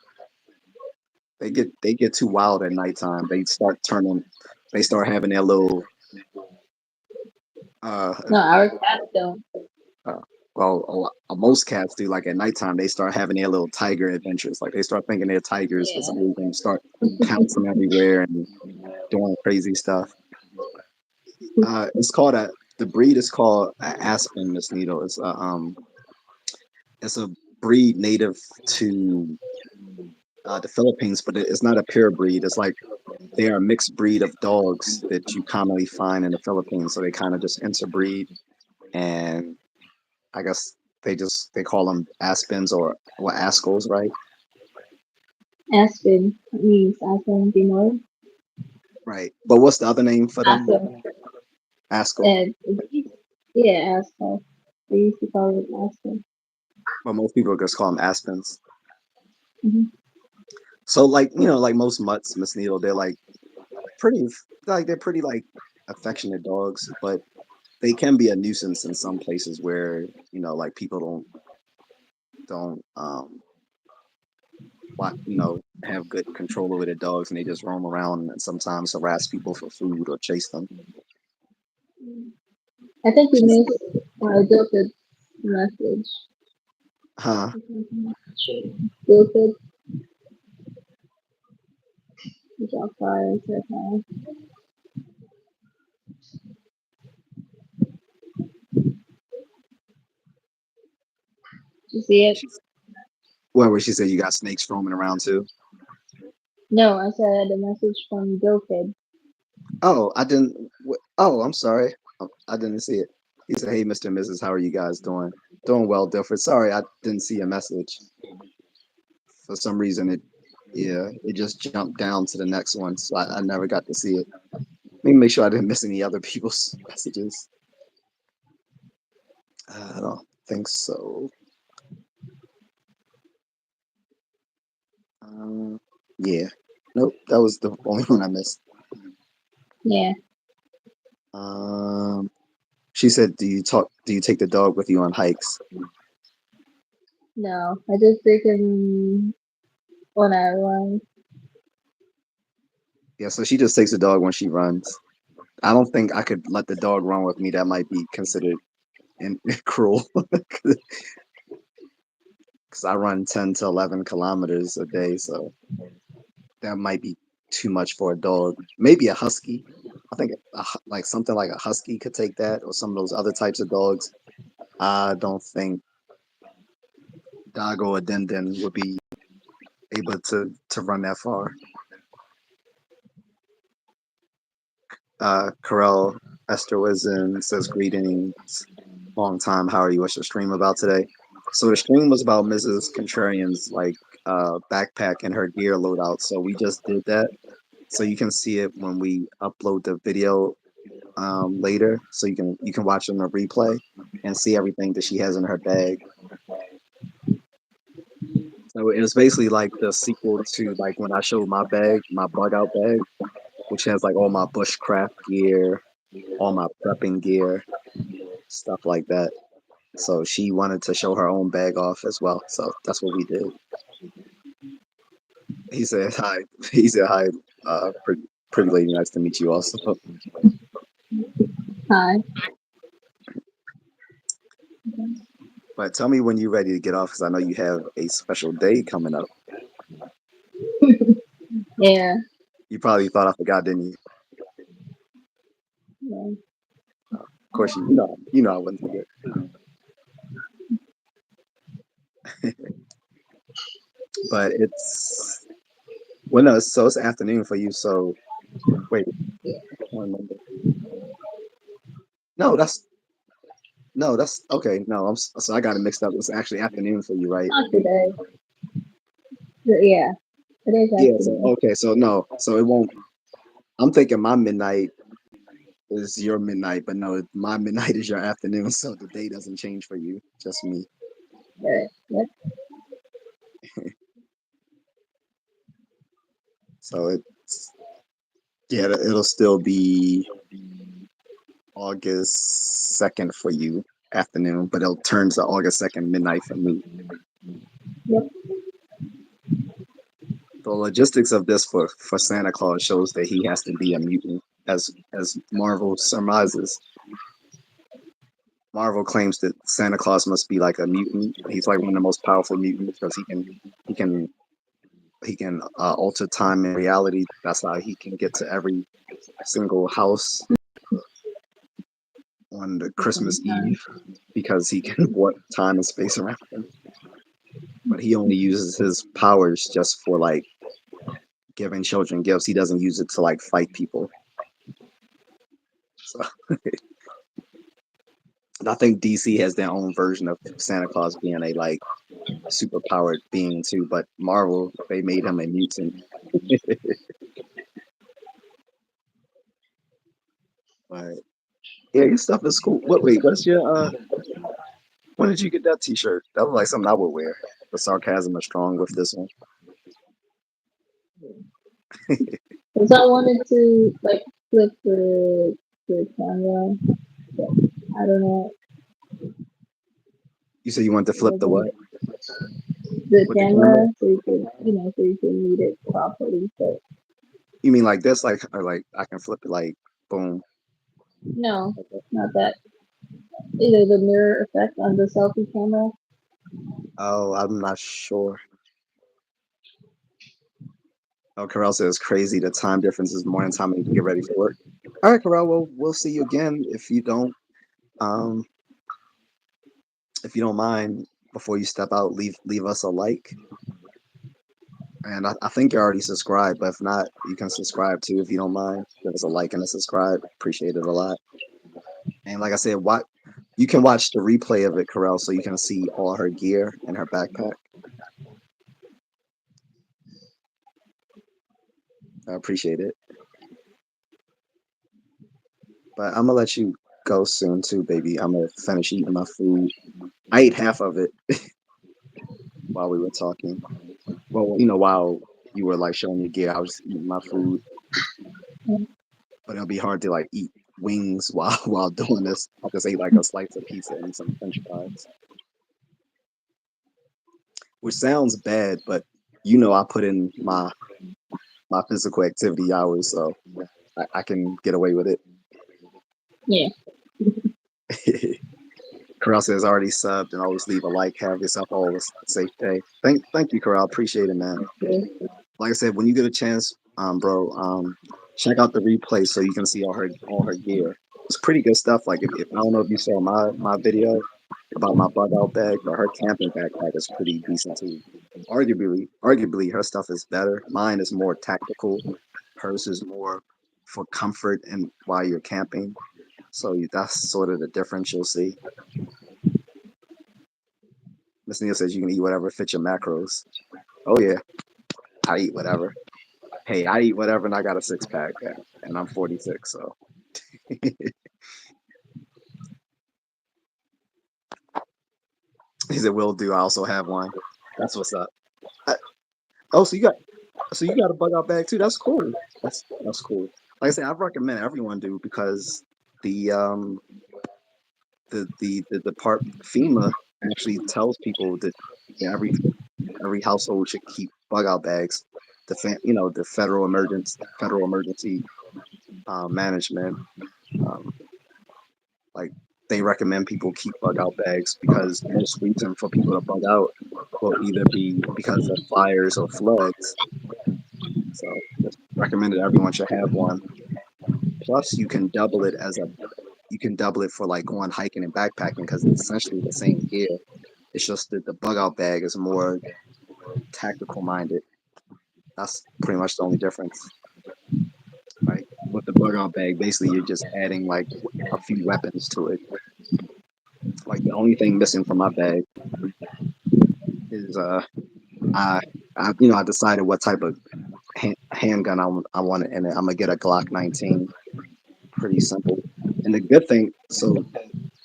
They get too wild at nighttime. They start having their little uh, No, our cats don't. uh most cats do. Like at nighttime they start having their little tiger adventures. Like they start thinking they're tigers for some Yeah. reason, start pouncing everywhere and doing crazy stuff. It's called a the breed is called a Aspen, Miss Needle. It's a breed native to the Philippines, but it's not a pure breed. It's like they are a mixed breed of dogs that you commonly find in the Philippines. So they kind of just interbreed, and I guess they call them Aspens or Ascals, right? Aspen means Aspen, do you know? Right. But what's the other name for them? Aspen. Ascal. And yeah, Aspen. They used to call it Aspen. But most people just call them Aspens. Hmm. So like like most mutts, Miss Needle, pretty they're pretty like affectionate dogs, but they can be a nuisance in some places where like people don't have good control over their dogs and they just roam around and sometimes harass people for food or chase them. I think you She's, missed Jilted message. huh? Jilted, drop fire and said hi. Did you see it? She's where she said you got snakes roaming around too. No, I said a message from Jilted. Oh, I didn't. Oh, I'm sorry. I didn't see it. He said, "Hey, Mr. and Mrs. How are you guys doing? Doing well, Dilford. Sorry, I didn't see a message. For some reason, it just jumped down to the next one, so I never got to see it. Let me make sure I didn't miss any other people's messages. I don't think so. Um, yeah. Nope, that was the only one I missed. Yeah. Um, she said, Do you take the dog with you on hikes?" No, I just take him when I run. Yeah, so she just takes the dog when she runs. I don't think I could let the dog run with me. That might be considered cruel because I run 10 to 11 kilometers a day, so that might be too much for a dog. Maybe a husky. I think like something like a husky could take that, or some of those other types of dogs. I don't think Dago or Dindin would be able to run that far. Carell Esther was in says greetings, long time. How are you? What's your stream about today? So the stream was about Mrs. Contrarian's like backpack and her gear loadout. So we just did that. So you can see it when we upload the video later. So you can watch on the replay and see everything that she has in her bag. So it was basically like the sequel to like when I showed my bag, my bug out bag, which has like all my bushcraft gear, all my prepping gear, stuff like that. So she wanted to show her own bag off as well. So that's what we did. He said hi. He said hi. Pretty lady, nice to meet you also. Hi. But tell me when you're ready to get off, because I know you have a special day coming up. Yeah. You probably thought I forgot, didn't you? Yeah. Of course, you know I wouldn't forget. But it's well, no. So it's afternoon for you. So wait, I can't remember. No, that's okay. No, so I got it mixed up. It's actually afternoon for you, right? Not today. Yeah, it is Yeah. So, afternoon. okay. So no. So it won't. I'm thinking my midnight is your midnight, but no, my midnight is your afternoon. So the day doesn't change for you. Just me. Right. Yep. So it's yeah. It'll still be August 2nd for you afternoon, but it'll turn to August 2nd midnight for me. Yep. The logistics of this for Santa Claus shows that he has to be a mutant, as Marvel surmises. Marvel claims that Santa Claus must be like a mutant. He's like one of the most powerful mutants because he can alter time and reality. That's how he can get to every single house on the The same Christmas time. Eve because he can warp time and space around them. But he only uses his powers just for like giving children gifts. He doesn't use it to like fight people. So and I think DC has their own version of Santa Claus being a like super powered being too, but Marvel they made him a mutant. But yeah, your stuff is cool. Wait, what's your when did you get that T-shirt? That was like something I would wear. The sarcasm is strong with this one. Because I wanted to like flip the camera. But I don't know. You said you wanted to It flip the wasn't what the with the camera? camera, so you could so you can read it properly. But You mean like this, like or like I can flip it like boom? no, not that. Either the mirror effect on the selfie camera. Oh, I'm not sure. Oh, Carell says crazy. The time difference is morning time. I need to get ready for work. All right, Carell. Well, we'll see you again um, if you don't mind. Before you step out, leave us a like. And I think you're already subscribed, but if not, you can subscribe too if you don't mind. Give us a like and a subscribe. Appreciate it a lot. And like I said, you can watch the replay of it, Carell, so you can see all her gear and her backpack. I appreciate it. But I'm gonna let you go soon too, baby. I'm gonna finish eating my food. I ate half of it while we were talking. Well, while you were like showing your gear, I was eating my food. But it'll be hard to like eat wings while doing this. I just ate like a slice of pizza and some French fries, which sounds bad, but I put in my physical activity hours, so I can get away with Yeah. it. Corral says already subbed and always leave a like. Have yourself all a safe day. Thank you, Corral. Appreciate it, man. Okay. Like I said, when you get a chance, bro, check out the replay so you can see all her gear. It's pretty good stuff. Like if I don't know if you saw my video about my bug out bag, but her camping backpack is pretty decent too. Arguably, her stuff is better. Mine is more tactical. Hers is more for comfort and while you're camping. So that's sort of the difference you'll see. Miss Neal says you can eat whatever fits your macros. Oh yeah, I eat whatever. Hey, I eat whatever, and I got a six pack, and I'm 46. So he said, "Will do." I also have one. That's what's up. I, oh, so you got a bug out bag too. That's cool. That's cool. Like I said, I recommend everyone do because the the part FEMA actually tells people that every household should keep bug out bags. The federal emergency management, um, like they recommend people keep bug out bags because most reason for people to bug out will either be because of fires or floods. So it's recommended everyone should have one. Plus, you can double it for like going hiking and backpacking because it's essentially the same gear. It's just that the bug out bag is more tactical minded. That's pretty much the only difference. Like with the bug out bag, basically you're just adding like a few weapons to it. Like the only thing missing from my bag is eye. I decided what type of handgun I wanted in it. I'm gonna get a Glock 19. Pretty simple. And the good thing, so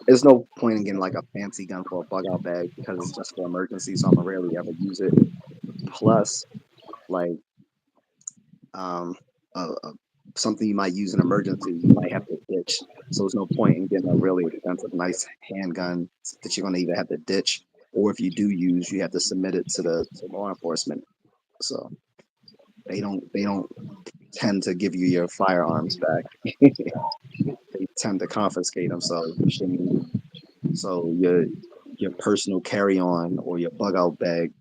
there's no point in getting like a fancy gun for a bug out bag because it's just for emergency. So I'm gonna rarely ever use it. Plus, like um, something you might use in emergency, you might have to ditch. So there's no point in getting a really expensive, nice handgun that you're gonna either have to ditch, or if you do use, you have to submit it to the to law enforcement. So they don't tend to give you your firearms back. They tend to confiscate them. So you shouldn't. So your personal carry on or your bug out bag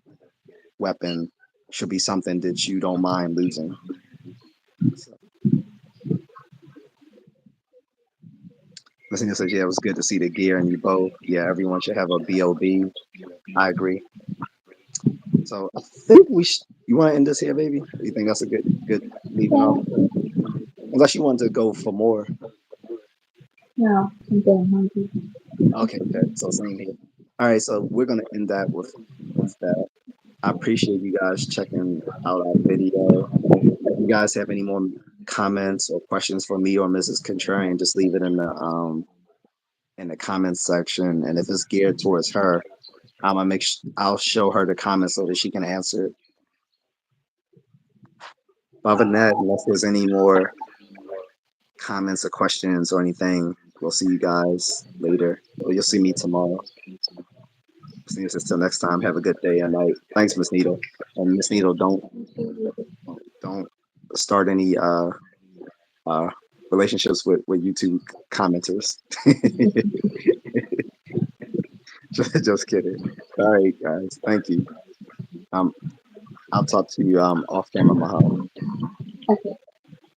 weapon should be something that you don't mind losing. So, listening says, yeah, it was good to see the gear and you both. Yeah, everyone should have a BOB. I agree. So I think you want to end this here, baby? You think that's a good leaving off? Yeah. Unless you want to go for more. No, I'm getting hungry. Okay, good. So same here. All right, so we're gonna end that with that. I appreciate you guys checking out our video. If you guys have any more comments or questions for me or Mrs. Contrarian, just leave it in the comments section. And if it's geared towards her, I'm gonna I'll show her the comments so that she can answer it. Other than that, unless there's any more comments or questions or anything, we'll see you guys later. Or you'll see me tomorrow. See you until next time. Have a good day and night. Thanks, Miss Nito. And Miss Nito, don't start any uh relationships with YouTube commenters. Just kidding. All right, guys. Thank you. Um, I'll talk to you off camera, Mahal. Okay.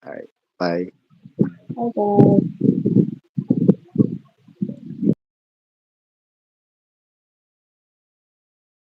All right. Bye. Bye, guys.